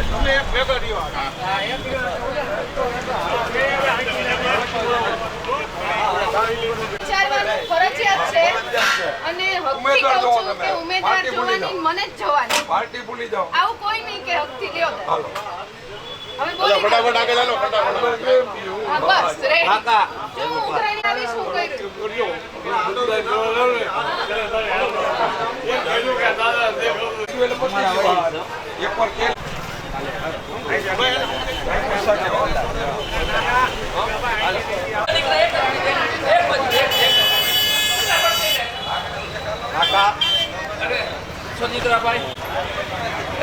તમે એક ભેગો રહ્યો વિચારવાનું ફરજિયાત છે અને હકથી કહું છું કે ઉમેદવાર જોવાની મને જ જોવાની. પાર્ટી ભૂલી જાઓ આવું કોઈ નહીં કે હકથી લ્યો તો. હવે બોલો ફટાફટ આગળ ચાલો ફટાફટ હા બસ રેડી. જો હું ઉઘરાઈને આવીશ હું કર્યું.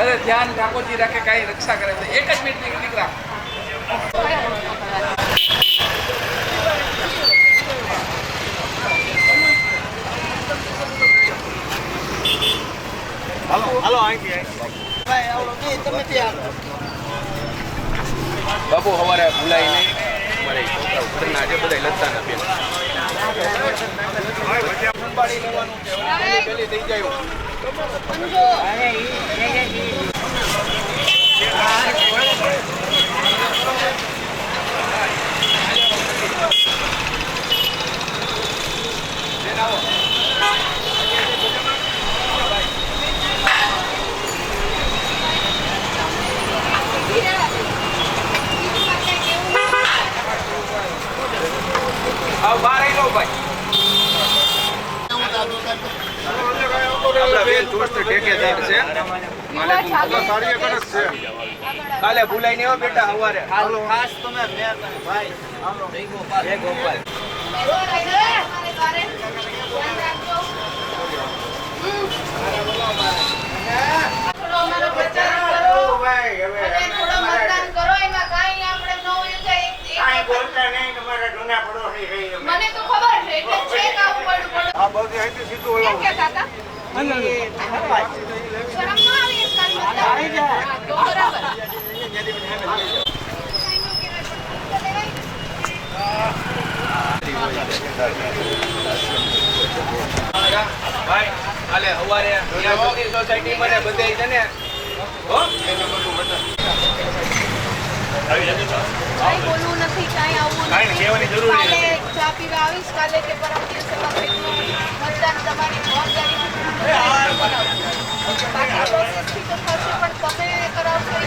અરે ધ્યાન ઠાકોરજી રાખે કાંઈ રક્ષા કરે છે. એક જ મિનિટ દીકરા. બાબુ હવારે ભૂલાય નહીં મારે છોકરા ઘરના આજે બધા લગતા નથી સંભાળી લેવાનું છે પેલી થઈ જાય આવ બહાર આવી લો ભાઈ આપણા બેન ચોસ્ત ઠેકેદાર છે કાલે ભૂલાઈ નહીં હો બેટા હવારે ખાસ તમે ભાઈ જય ગોપાલ જય ગોપાલ અમારો પ્રચાર કરો અને થોડો મતદાન કરો. એમાં કાંઈ આપણે ન હોય જાય. મને તો ખબર છે એટલે છે કે આવું પડું પડું. આ બધી અહીંથી સીધું કેમ કહેતા હતા? શરમ ન આવી એક કાલ મતદાન? હા, તો બરાબર. ભાઈ કાલે હવારે સોસાયટી મને બધે છે ને હો કાંઈ બોલવું નથી, કાંઈ આવવું નથી. કાલે ચા પીવા આવીશ. કાલે કે પરમ દિવસે પબ્લિકનું મતદાન તમારી જવાબદારી બાકી પ્રોસેસથી તો થશે પણ તમે કરાવશો એ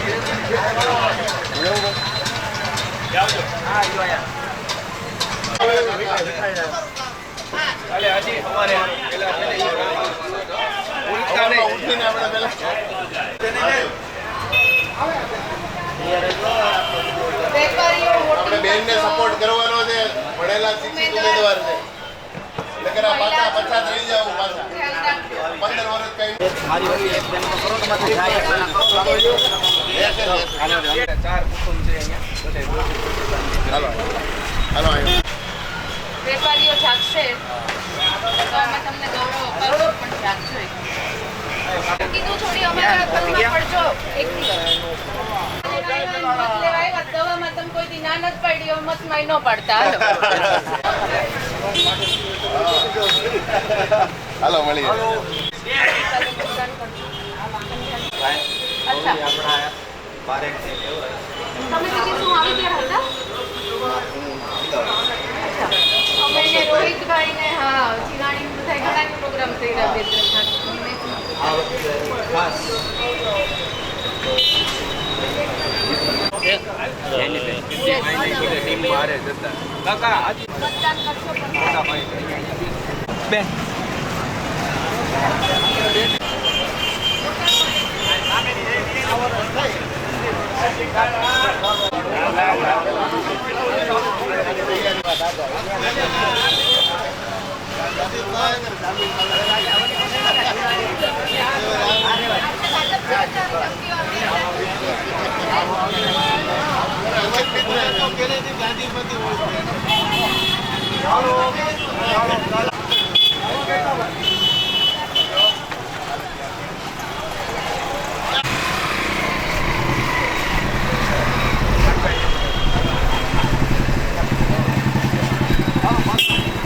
કાલે હજી હવારે પેલા ભૂલતા નહીં વેપારીઓ આપણે બેનને સપોર્ટ કરવાનો છે ભણેલા શિક્ષિત ઉમેદવાર છે નકર આ પાછા પછાત રહી જાવ પાછા 15 વર્ષ કઈ ચાર કુટુંબ છે અહીંયા હાલો વેપારીઓ જાગશે તો અમે તમને ગૌરવ કરો પણ જાગશો. કીધું થોડી અમારા ઘરમાં પડજો એક દિવસ. મત લેવા આવ્યા દવામાં તમે કોઈ દી ના નથી પાડી મતમાં ન પાડતા. હાલો મળી અચ્છા તમે દીદી શું આવી ગયા હતા? અમે ને રોહિતભાઈ ને હા જીનાણી બધા ઘણા પ્રોગ્રામ થઈ રહ્યા બે ત્રણ ટીમ બહાર જતા કાકા મતદાન કરશો પણ બેન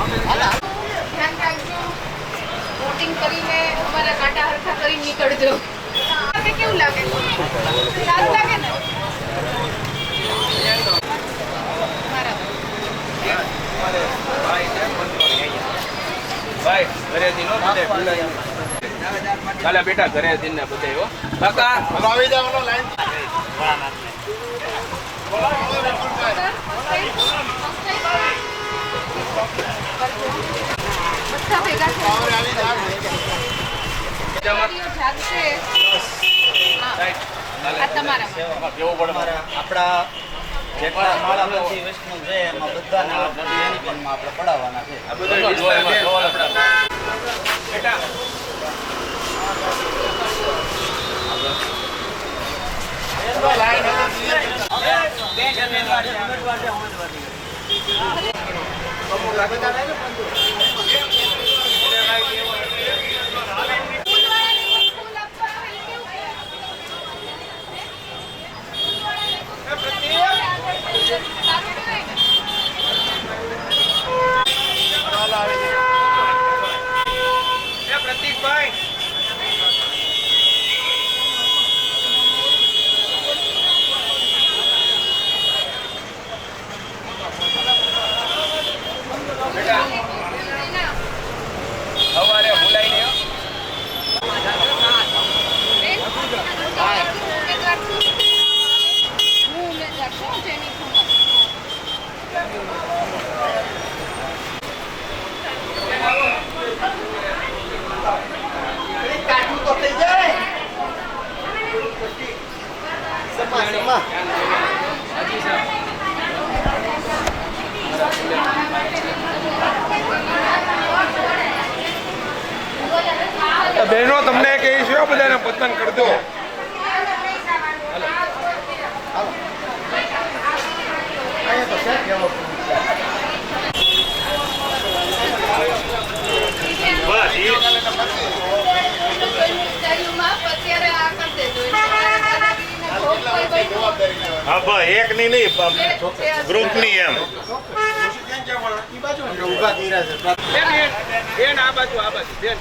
ધ્યાન રાખજો, વોટિંગ કરીને અમારા કાંટા હરખા કરી નીકળજો. કે કેવું લાગે? સારું લાગે ને? ભાઈ ઘરે થી નો બધે કાલે બેટા ઘરે થી ને બધે હો કાકા આવી જાવ લાઈન બધા ભેગા જમા જાગશે. આ તમારા કેવું પડે આપણા જેટલા માળામાંથી વૈષ્ણવ છે એમાં બધાને આપણે પડાવવાના છે. આ બધું જોવા બેટા પ્રતિકભાઈ સવારે ભૂલાઈ નહીં બહેનો તમને કહીશું બધાને પતંગ કરી દો. હા ભાઈ એક ની નહીં ગ્રુપ ની એમ ઊભા કર્યા છે. બેન આ બાજુ બેન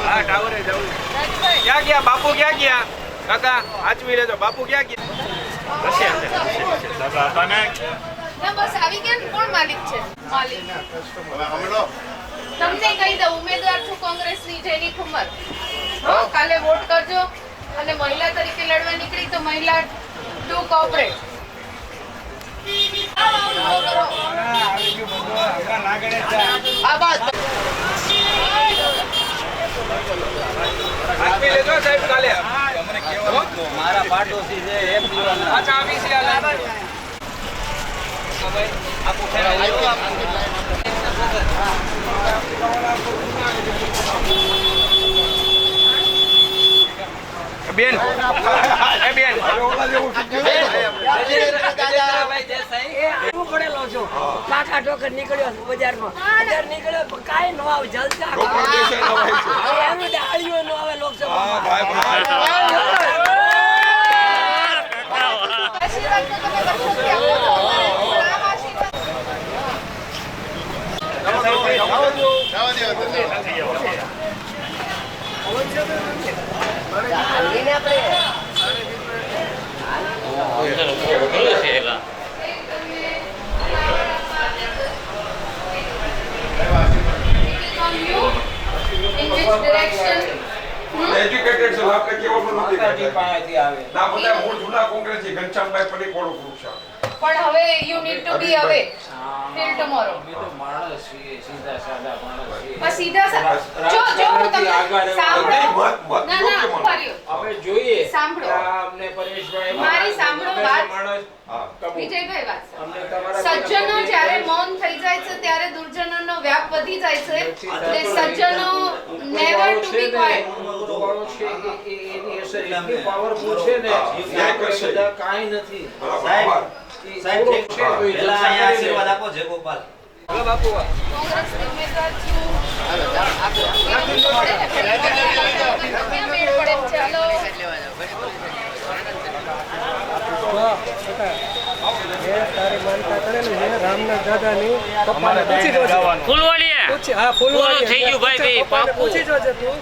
હા ટાવરે જવું ક્યાં ગયા બાપુ ક્યાં ગયા કાકા આચવી લેજો બાપુ ક્યાં ગયા ના બસ આવી ગયા ને. કોણ માલિક છે? માલિક તમને કહી દઉં, ઉમેદવાર છું કોંગ્રેસની જેની ખુમર. કાલે વોટ કરજો અને મહિલા તરીકે લડવા નીકળી તો મહિલા ટુ કોઓપરેટ. આચવી લેજો સાહેબ કાલે મારા પાડોશી છે એક દિવસ પાછા આવી છે આ લાઈન બેન એ બેન પડેલો છું કાકા ઠોકર નીકળ્યો બજારમાં બજાર નીકળ્યો કાંઈ ન આવે જલસા એનું ડાળીઓ ન આવે લોકસભામાં આશીર્વાદ તો તમે વર્ષોથી આપો છો. આમ આશીર્વાદ direction. એજ્યુકેટેડ છે આપણે કેવાનું નથી પાસેથી આવે ના બધા મૂળ જૂના કોંગ્રેસી ઘનશ્યામભાઈ પડી કોડો ગ્રુપ છે પણ હવે you need to be away till tomorrow. માણસ સીધા સાદા માણસ બસ સીધા જો હું તમને સાંભળો ના ના ઉભા રહ્યો. હવે જોઈએ સાંભળો. કે આ અમને પરેશભાઈ મારી સાંભળો વાત. માણસ વિજયભાઈ વાત અમને તમારા સજ્જનો જ્યારે મૌન થઈ જાય છે ત્યારે દુર્જનોનો વ્યાપ વધી જાય છે એટલે સજ્જનો નેવર ટુ બી ક્વાઇટ. એની અસર એટલી પાવરફુલ છે ને આપણે બધા કાંઈ નથી સાહેબ પહેલા અહીંયા આશીર્વાદ આપો જય ગોપાલ. કોંગ્રેસની ઉમેદવાર છું. મેળ પડે છે. ચાલો તારી માનતા કરેલી છે રામનાથ દાદાની પપ્પાને પૂછી જોજે. પૂછી હા ફૂલવાડી થઈ ગયું ભાઈ પાકું પૂછી જોજે તું.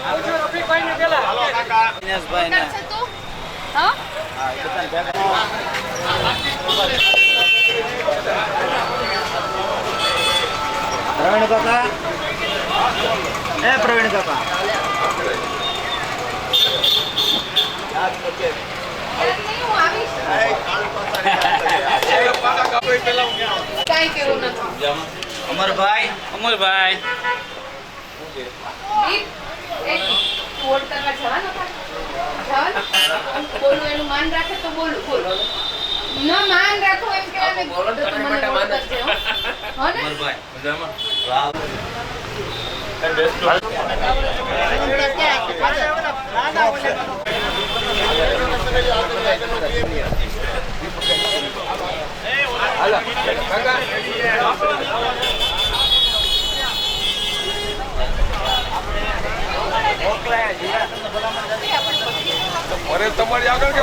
આવજો રફીકભાઈ ને પેલા દિનેશભાઈ ને કરશે તું હા પ્રવીણ કાકા પ્રવીણ કાકા હું આવીશ કાંઈ કેવું નથી. અમરભાઈ દીપ, એક વોટ કરવા જવાનો હતા? જવાનો? બોલું એનું માન રાખે તો બોલું બોલો ન માન રાખો એમ કે મને વોટ કરજે હો. હો ને? અરે તમારી આગળ કે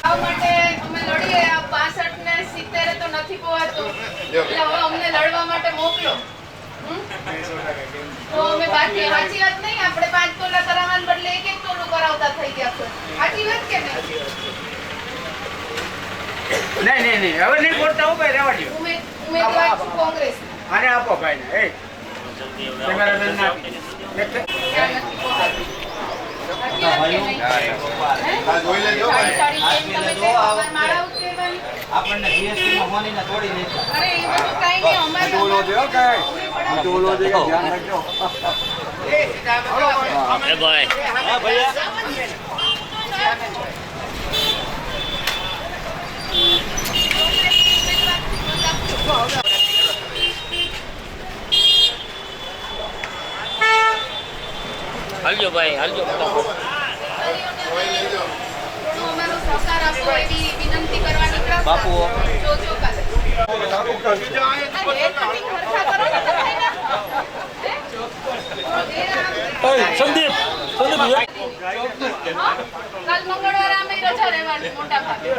આ માટે અમે લડીએ આ 65 ને 70 તો નથી પોવાતું એટલે હવે અમને લડવા માટે મોકલો. તો અમે બાકી સાચી વાત નહીં આપણે 5 તોલા કરાવવાને બદલે એક તોલું કરાવતા થઈ ગયા છે. સાચી વાત કે નહીં? નહીં હવે નહીં બોલતા હું ભાઈ રહેવા દો. ઉમેદવાર છું કોંગ્રેસ. આને આપો ભાઈ ને કેમેરામેન ને આપી ક્યાં નથી પોવાતું. સાચી વાત કે નહીં? જોઈ લેજો સાડી સાડી કેમ તમે તે અમાર માળા ઉતરેવાની? આપણને જીએસટી માં હોની ને તોડી નહીં. અરે એ બધું કાંઈ નહીં અમારે બોલો દે કાઈ બોલો દે ધ્યાન રાખજો હા ભૈયા હાલજો ભાઈ હાલજો. અમારો સહકાર આપો એવી વિનંતી કરવા નીકળ્યા બાપુ. જોજો કાલે. સંદીપ કાલ મંગળવારે અમે રજા રહેવાની મોટા ભાગે.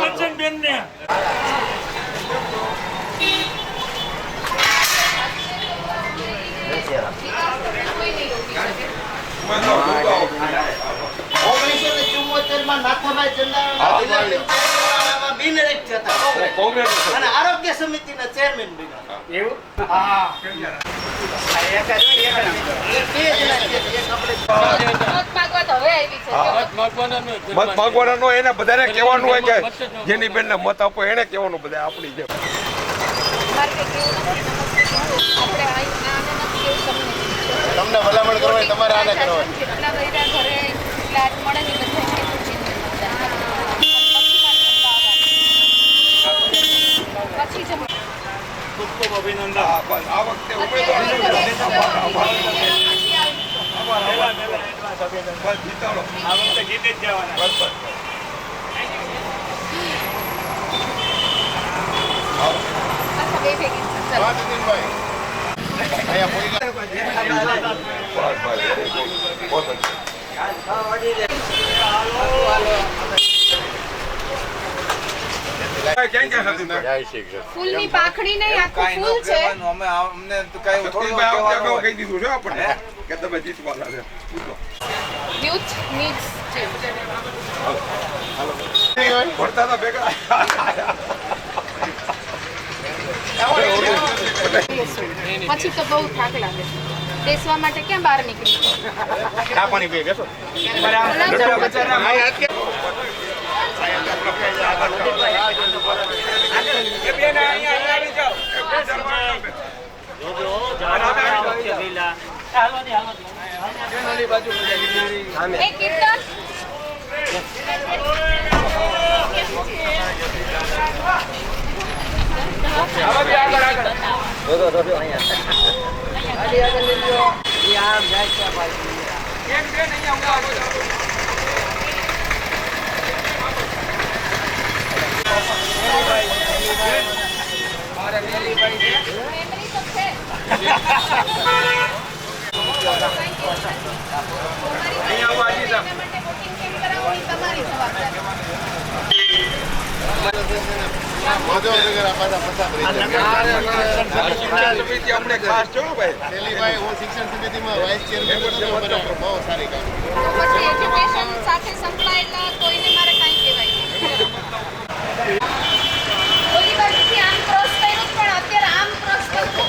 વચન બેન ને કોઈ નહીં રોકી શકે. 1974 માં નાથાભાઈ ચંદાવાળા બિનરેક થતા અને આરોગ્ય સમિતિના ચેરમેન બન્યા. એવું મત માંગવા તો હવે આવી છે. મત માંગવાનો એને બધાને કહેવાનું હોય કે જેની બેનને મત આપો એને કહેવાનું બધા આપણી જેમ મારે કંઈ કેવું નથી. આપણે આને નથી કેવું તમને. તમને ભલામણ કરવાની તમારે આને કરવાની. જેટલા બૈરા ઘરે ફ્લેટ મળે ને બધા પછી જમ ખૂબ ખૂબ અભિનંદન આ વખતે ઉમેદવાર જીતાડો આ વખતે જીતી જ જવાના બસ ફૂલની પાંખડી નહીં, આખું ફૂલ છે. Youth needs change. પછી તો બહુ થાક લાગે. બેસવા માટે ક્યાં બહાર નીકળી? એ કીર્તન મેમરી તો છે. એના માટે વોટિંગ કેમ કરાવવું એ તમારી જવાબદારી. પછી એજ્યુકેશન સાથે સંકળાયેલા કોઈને મારે કાંઈ કહેવાય નહીં. ઓલી બાજુથી આમ ક્રોસ કર્યું પણ અત્યારે આમ ક્રોસ કરજો.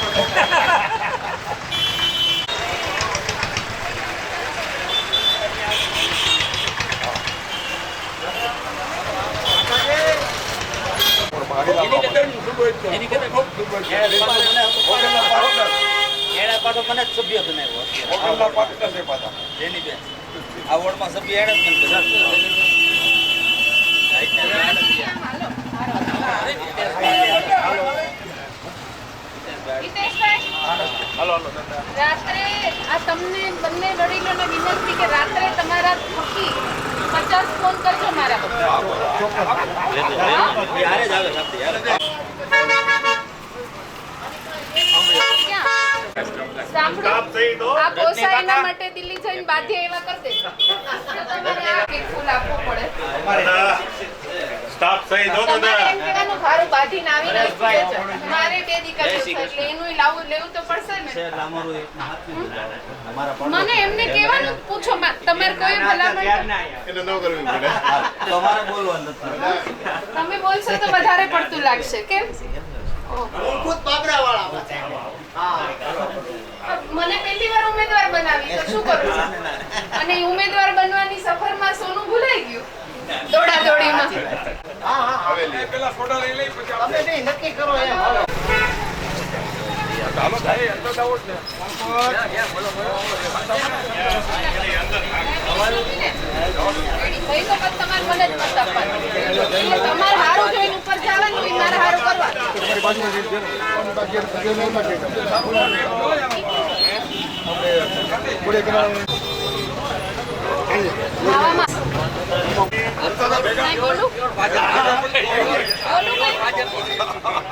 રાત્રે આ તમને બંને વડીલોને વિનંતી કે રાત્રે તમારા થકી 50 ફોન કરજો મારા. સાંભળો, આ ગોસાઈ એના માટે દિલ્હી જઈને બાધ્ય એવા કરી દેજો. તમારે આ એક ફૂલ આપવો પડે. તમારે એમ કહેવાનું ભારું બાંધીને આવીને આપી દેજો. મારે 2 દીકરીઓ છે એટલે એનું લેવું તો પડશે ને. મને એમને કહેવાનું પૂછો તમારે કોઈ ભલામણ તમે બોલશો તો વધારે પડતું લાગશે. કેમ? મને પહેલી વાર ઉમેદવાર બનાવી તો શું કરું છું? અને ઉમેદવાર બનવાની સફરમાં સોનું ભૂલાઈ ગયું દોડા દોડીમાં. નક્કી કરો એમ. ભાઈ તો પછી તમારે મને જ મત આપવાનો. એટલે તમારે હારું જોઈને ઉપર જવાનું, એ મારે હારું કરવાનું. માવામાં કાંઈ બોલું? બોલું કાંઈ?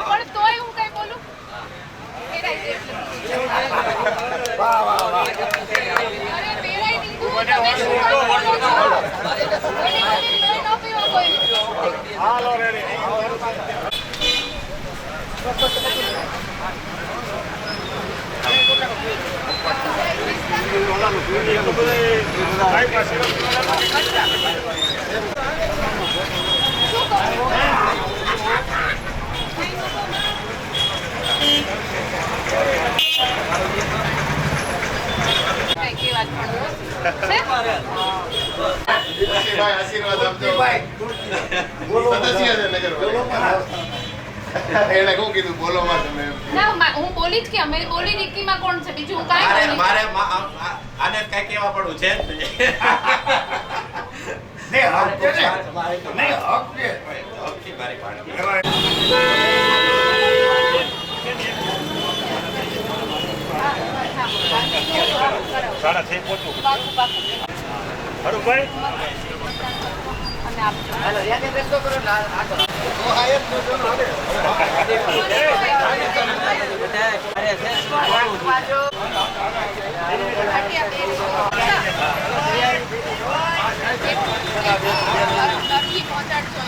પણ તોય હું કાંઈ બોલું? પેરાઈ અરે પેરાઈ દીધું. તમે શું કામ બોલો છો? ઓલી લોહી ન પીવા કોઈ. આશીર્વાદ આપજો. એને શું કીધું બોલોમાં તમે? ના, હું બોલી જ કે અમે બોલી નિકીમાં કોણ છે બીજું હું કાંઈ બોલી. મારે આને કઈ કેવા પડવું છે ને હક છે ને? નહીં હક છે. સાડા 6 પહોંચવું. પાકું પાકું. ખરું ભાઈ? અને આપજો. પહોંચાડજો.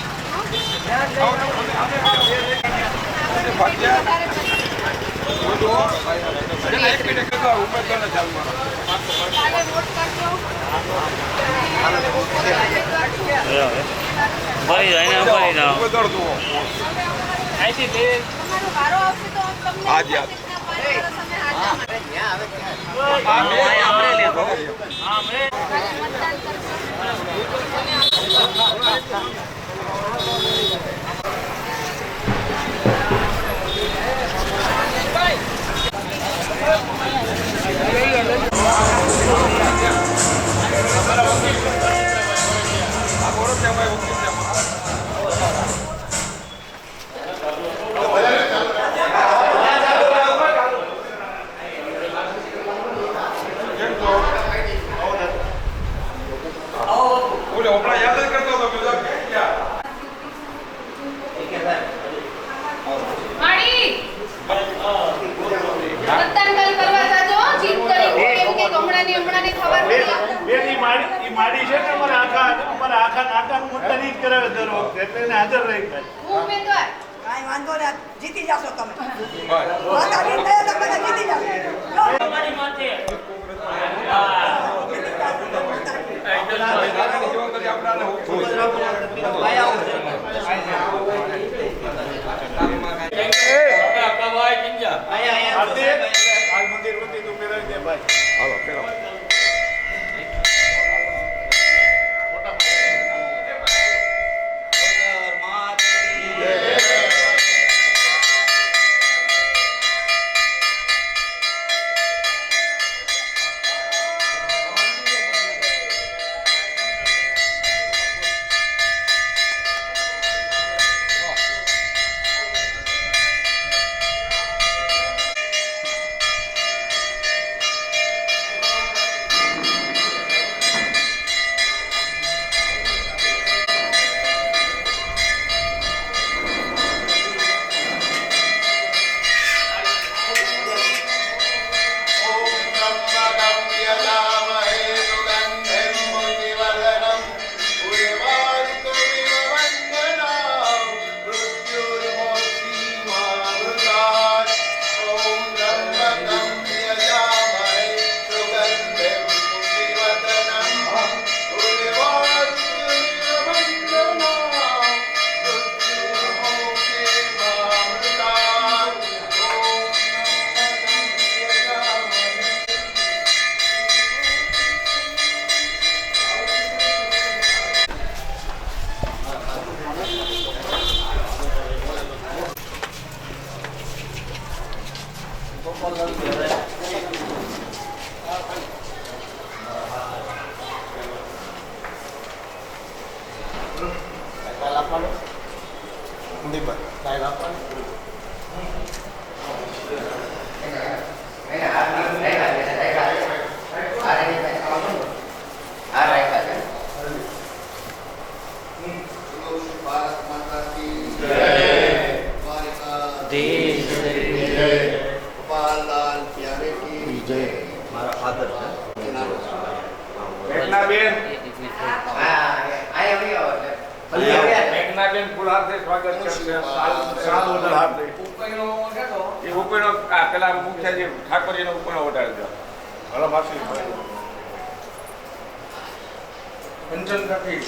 વધારે કાલે વોટ કરજો. તમારો વારો આવશે તો તમને રીતના 5 વર્ષ અમે હાજર કાલે મતદાન કરજો. માડી મતદાન કાલ કરવા જાજો. જીત કરી એમ કે હમણાંની ખબર નથી. માડી છે ને અમારા આખા નાકાનું મતદાન ઈ જ કરાવે દર વખતે એટલે એને હાજર રહી જાય. હું ઉમેદવાર કાંઈ વાંધો નહીં, જીતી જશો તમે. મંદિર વતી તું પહેરાવી દે ભાઈ. હાલો પેલા પેલા મુખ્ય જે ઠાકોરજીનો ઉપર ઓટાડજો. હલો માસી કંચન કાકી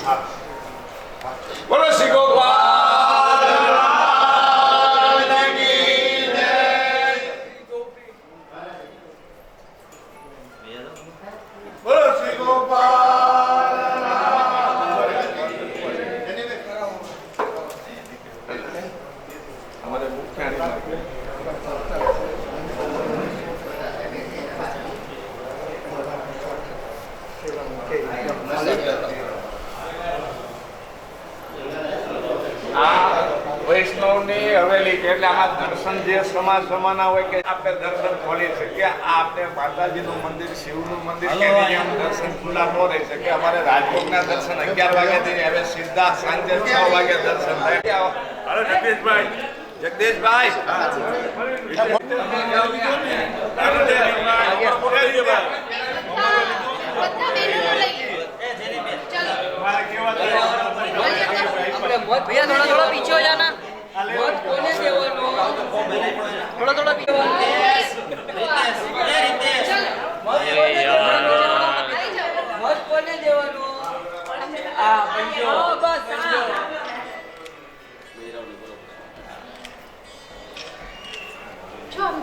બોલો શ્રી ગોપાલ બોલો શ્રી ગોપાલ. અમારે મુખ્ય વૈષ્ણવની હવેલી છે એટલે આમાં દર્શન જે સમાના હોય કે આપણે દર્શન ખોલી શકીએ. આ આપણે માતાજીનું મંદિર, શિવનું મંદિર કે જેમ દર્શન ખુલ્લા ન રહી શકે. અમારે રાજભોગના દર્શન 11 વાગ્યાથી હવે સીધા સાંજે 6 વાગે દર્શન થાય. હાલો જગદીશભાઈ, જગદીશભાઈ भैया थोड़ा थोड़ा पीछे हो जाना. મત કોને દેવાનો? થોડા મત કોને દેવાનો? આ પંજો બસ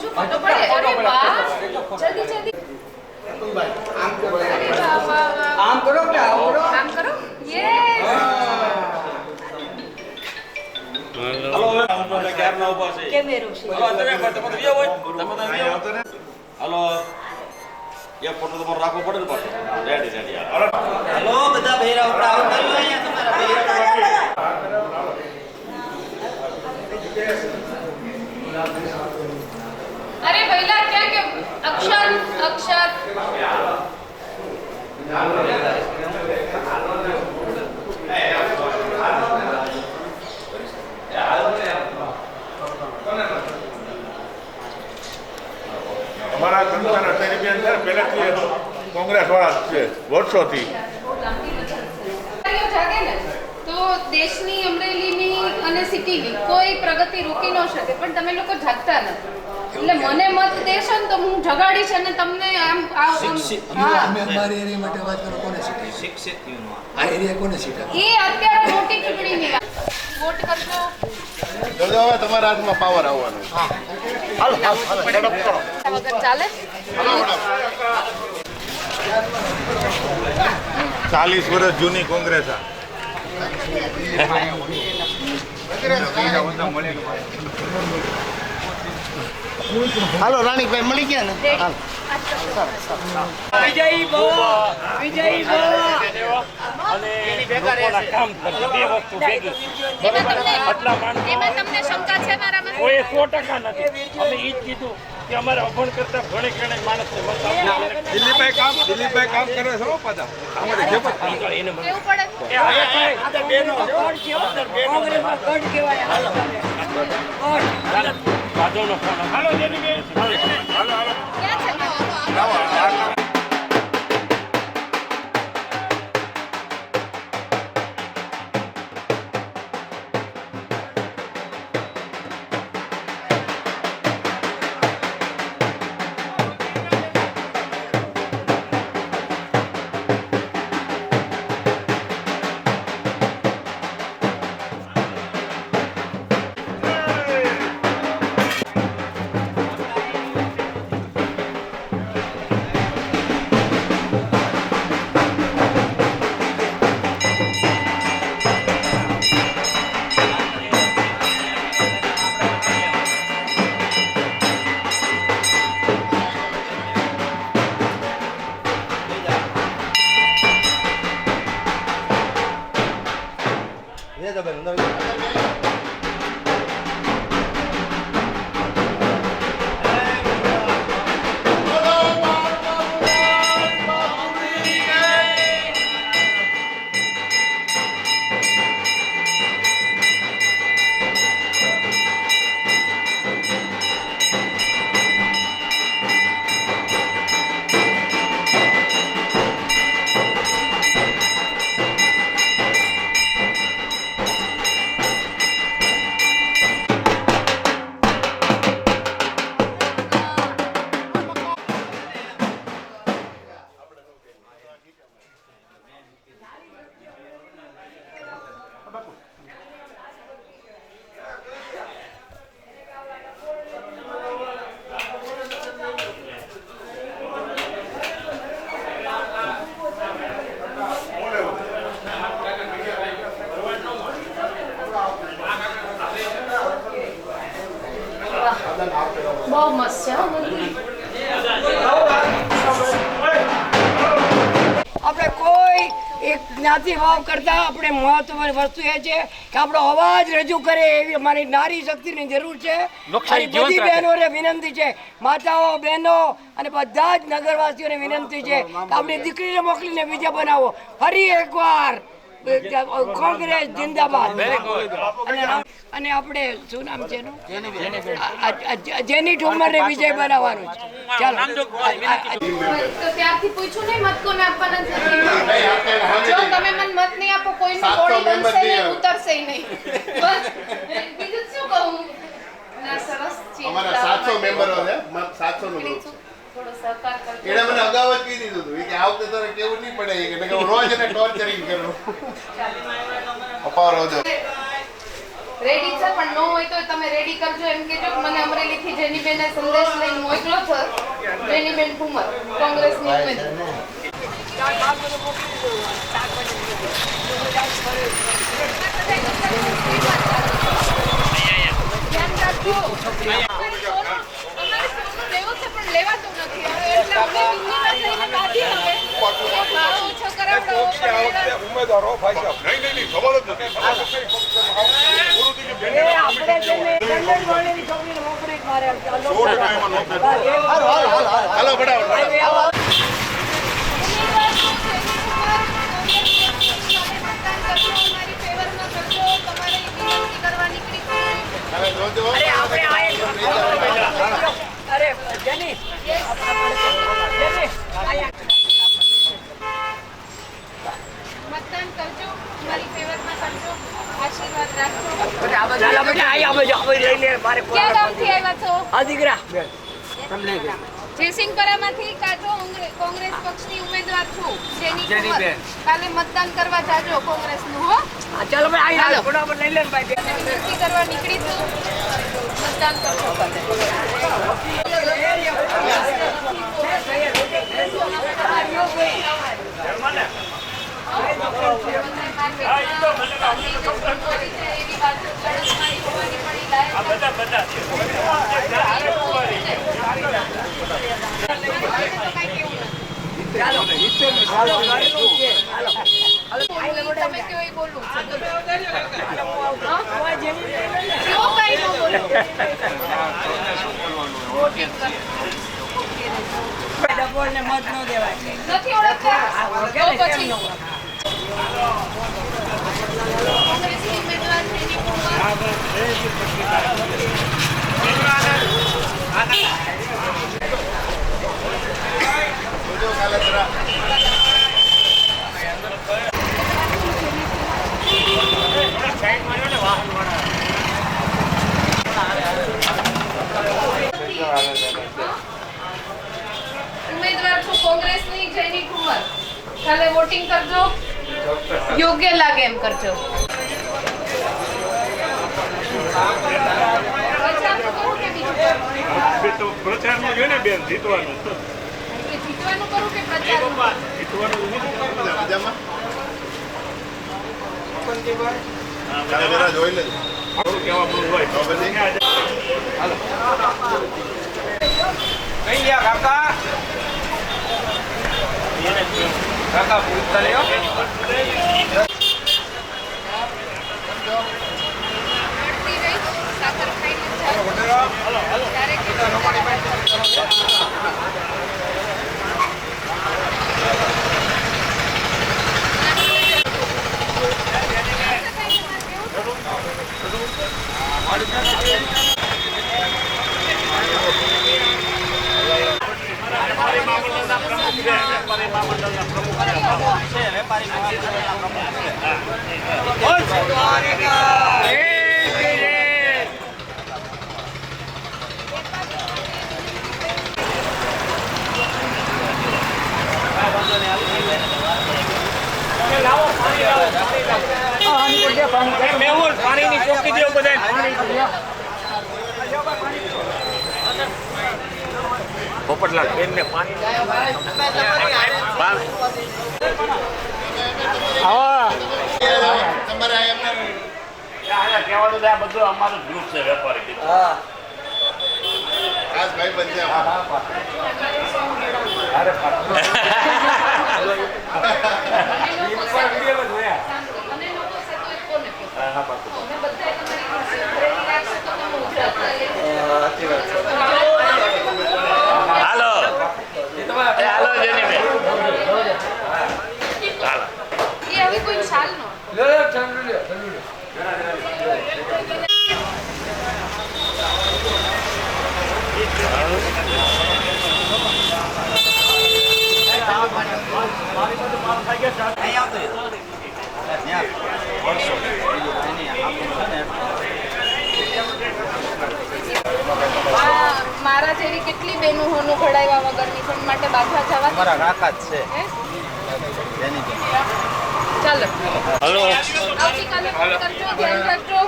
જો ફોટો પડે. અરે વાહ, જલ્દી જલ્દી. આમ કરો અરે વાહ વાહ વાહ. આમ કરો કે આમ કરો? આમ કરો. યસ. કેમેરો છે. હાલો એક ફોટો તમારે રાખવો પડે ને પાછો રેડી રેડી હલો બધા ભેરા ઉપર આવતા રહ્યો અહીંયા તમારા ભેરા. અરે પહેલા ક્યાં કે અક્ષર અક્ષર. અમારા સંસ્થાના સેલિબ્રિયન છે પહેલાથી કોંગ્રેસ વાળા છે વર્ષોથી. જાગે ને તો દેશની અમરેલીની અને સિટીની કોઈ પ્રગતિ રોકી ન શકે, પણ તમે લોકો જાગતા નથી. એટલે મને મત દેશો ને તો હું જગાડીશ અને તમને આમ હા અમારી એરિયા માટે વાત કરો, કોને સીટે? શિક્ષિત આ એરિયા કોને સીટે? એ અત્યારે મોટી ચૂંટણીની વાત. વોટ કરજો. હવે તમારા હાથમાં પાવર આવવાનો. હાલો ઝડપ કરો. વગર ચાલે. 40 વર્ષ જૂની કોંગ્રેસ આ. હાલો રાણીભાઈ મળી ગયા ને? હાલો. વિજયી ભવ, વિજયી ભવ. એમાં તમને શંકા છે મારામાં? કોઈ 100% નથી. અમે ઈ જ કીધું કે અમારે અભણ કરતા ઘણે ઘણે માણસને મત આપવો. દિલીપભાઈ કામ કરે છે હો પાછા. અમારે જે પણ એને મત કેવું પડે? કોંગ્રેસમાં ગઢ કહેવાય. વાંધોનો ફોન. હાલો જેની બેન. ક્યાં છે? બહુ મસ્ત છે હો મંદિર. આપણે કોઈ એક જ્ઞાતિ ભાવ કરતા આપણે મહત્વની વસ્તુ એ છે કે આપણો અવાજ રજૂ કરે એવી અમારી નારી શક્તિની જરૂર છે. અને બધી બહેનોને વિનંતી છે, માતાઓ બહેનો અને બધા જ નગરવાસીઓને વિનંતી છે કે આપણી દીકરીને મોકલીને વિજય બનાવો. ફરી એકવાર કોંગ્રેસ જિંદાબાદ. અને આપણે શું નામ છે એનું? જેની ઠુમરને વિજય બનાવવાનું છે. ચાલો. તો ત્યારથી પૂછ્યું નહીં મત કોને આપવાના છે. જો તમે મને મત નહીં આપો કોઈની બોડી બનશે નહીં, ઉતરશે નહીં. બસ બીજું શું મેમ્બરો છે 700 નું ગ્રુપ છે. થોડો સહકાર કરજો. એણે મને અગાઉ જ કહી દીધું હતું કે આ વખતે તારે કેવું નહીં પડે કે હું રોજ એને ટોર્ચરિંગ કરું. અપારો જો રેડી છે પણ નો હોય તો તમે રેડી કરજો એમ કહેજો કે મને અમરેલીથી જેનીબેને સંદેશ લઈને મોકલો છે. જેનીબેન ઠુમર કોંગ્રેસની ઉમેદવાર. ધ્યાન રાખજો. અમારે સોનું લેવું છે પણ લેવાતું નથી હવે એટલે અમે દિલ્હીમાં જઈને બાંધી હવે ભાવ ઓછો કરાવડાવો પણ ઉમેદવારો ભાઈ સાહેબ આપણે જઈને લંડન વાળીની છોકરીને મોકલી જ મારે હાલો ફટાફટ. હવે જોજો અરે આપણે આ એક અરે જેની જેની મતદાન કરજો મારી ફેવરમાં કરજો આશીર્વાદ રાખજો. ચાલો બેટા આપણે લઈને મારે ક્યાં ગામથી આવ્યા છો? આ દીકરા જયસિંહપરામાંથી કાઢો કોંગ્રેસ પક્ષની ઉમેદવાર છું જેની કાલે મતદાન કરવા જાજો કોંગ્રેસનું હો. ચાલો ભાઈ હાલો. ફટાફટ લઈ લે ભાઈ વિનંતી કરવા નીકળી છું મતદાન કરજો. તમે કેવું એ બોલું છું. કેવો કઈ ન બોલું. ડબોળને મત ન દેવાય નથી ઓળખતા તો પછી કોંગ્રેસની ઉમેદવાર જેની જોજો કાલે જરા ઉમેદવાર છું કોંગ્રેસની જેની ઠુમર. કાલે વોટિંગ કરજો યોગ્ય લાગે એમ કરજો. પ્રચારનું કરું કે બીજું? પ્રચારનું જોઈએ ને બેન, જીતવાનું કે જીતવાનું કરું કે પ્રચારનું? મજામાં કાલે જરા જોઈ લેજો. થોડું કહેવાનું હોય તો પછી મળતી રહી સાકર ખાઈને જાઓ. ત્યારે કે પાણીની ચોકી દેવું બધા પોપટલાલ બેનને પાણી તમારે આ એમને કહેવાનું આ બધું અમારું ગ્રુપ છે વેપારી. ખાસ ભાઈ બંધ અને લોકો છે તો એ કોને કહો? અમે બધાએ તમારી ખુરશી ભરેલી રાખશો તો તમે ઉભરા હાલો હાલો જેનીબેન હાલો એ હવે કોઈ શાલ નો મારા જેવી કેટલી બહેનો હોનું ઘડાવ્યા વગરની પણ માટે બાધા જવા અમારા કાકા જ છે. હે? ચાલો હલો. આવતીકાલે ફોન કરજો, ધ્યાન રાખજો.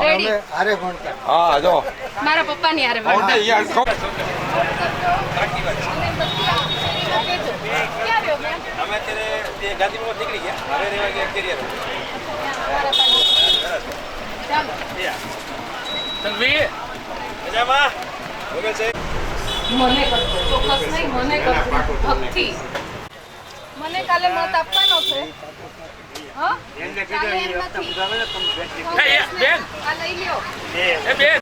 રેડી. અરે ભણતા હા જો મારા પપ્પાની હારે ભણતા. અને બધી આવતી શેરીમાં કહેજો. ક્યાં રહ્યો બેન? અમે અત્યારે ગાંધીનગર નીકળી ગયા. હવે રહેવા ગયા કેરિયર. મારા પાસે. ચાલો તનવી મજામાં? ઓકે છે. મને કરજો, ચોક્કસ નહીં, મને કરજો ભક્તિ. મને કાલે મત આપવાનો છે. હા? કાલે એમ નથી. બેન. આ લઈ લ્યો. એ બેન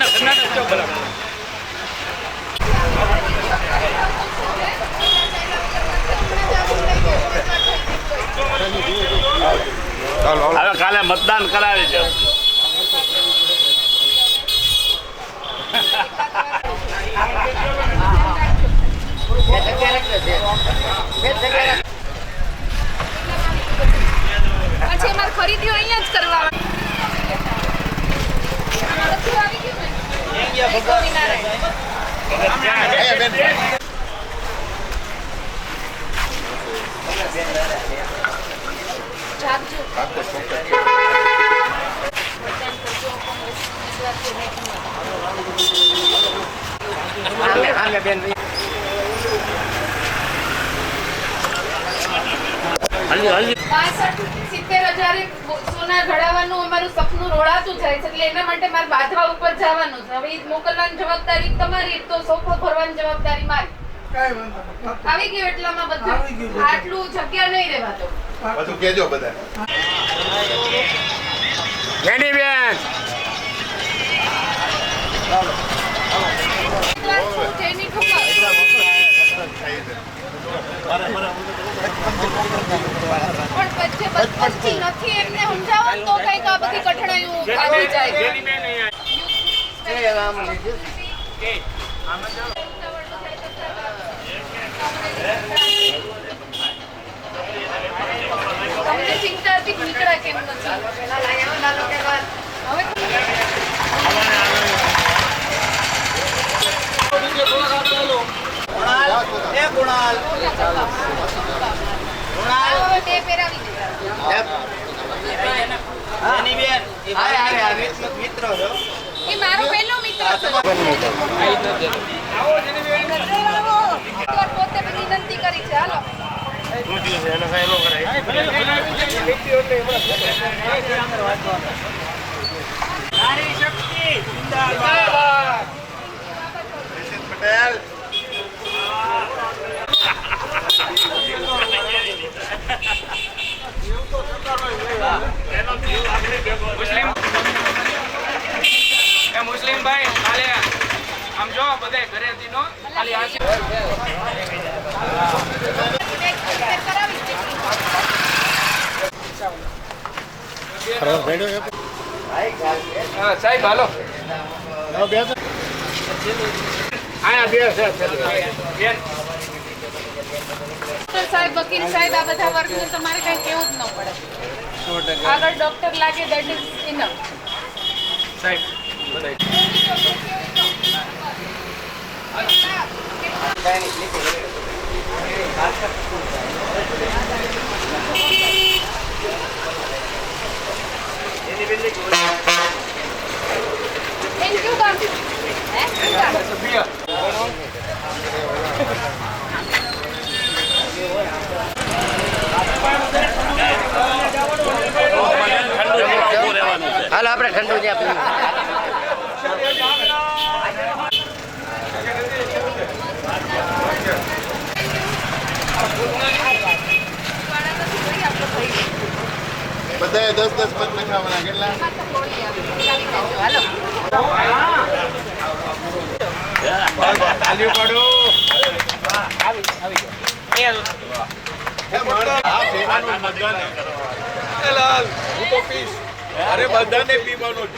હવે કાલે મતદાન કરાવી છે. પછી અમારે ખરીદીઓ અહીંયા જ કરવા બધું આવી ગયું ને? સ્વામિનારાયણ. જાગજો. સોના ઘડાવવાનું અમારું સપનું રોડાતું જાય છે એટલે એના માટે મારે બાંધવા ઉપર જવાનું છે. હવે ઈ મોકલવાની જવાબદારી તમારી, તો સોપડો ભરવાની જવાબદારી મારી. આવી ગયું એટલામાં બધું. આટલું જગ્યા નહીં રહેવાતો. બધું કહેજો બધા. જેની બેન જેની ઠુમર. પણ પછી નથી એમને સમજાવો ને તો કઈક આ બધી કઠણાઈઓ આવી જાય. તમને ચિંતા હતી નીકળ્યા કેમ નથી? હવે બે પહેરાવી દે. એ મારો પહેલો મિત્ર છે. પોતે વિનંતી કરી છે. હાલો પટેલ મુસ્લિમ ભાઈ કાલે આમ જો બધે ઘરે હતી નો ખાલી સાહેબ હાલો સાહેબ, વકીલ સાહેબ, આ બધા વર્ગને તમારે કઈ કેવું જ ન પડે. આગળ ડોક્ટર લાગે દેટ ઇઝ ઇનફ. સાહેબ થેન્ક યુ ગામ. હાલ આપણે ઠંડુ જ આપીએ. બધાએ 10-10 મત લખાવવાના. કેટલા? તાલીઓ પાડો. હું તો પીશ. અરે બધાને પીવાનું જ.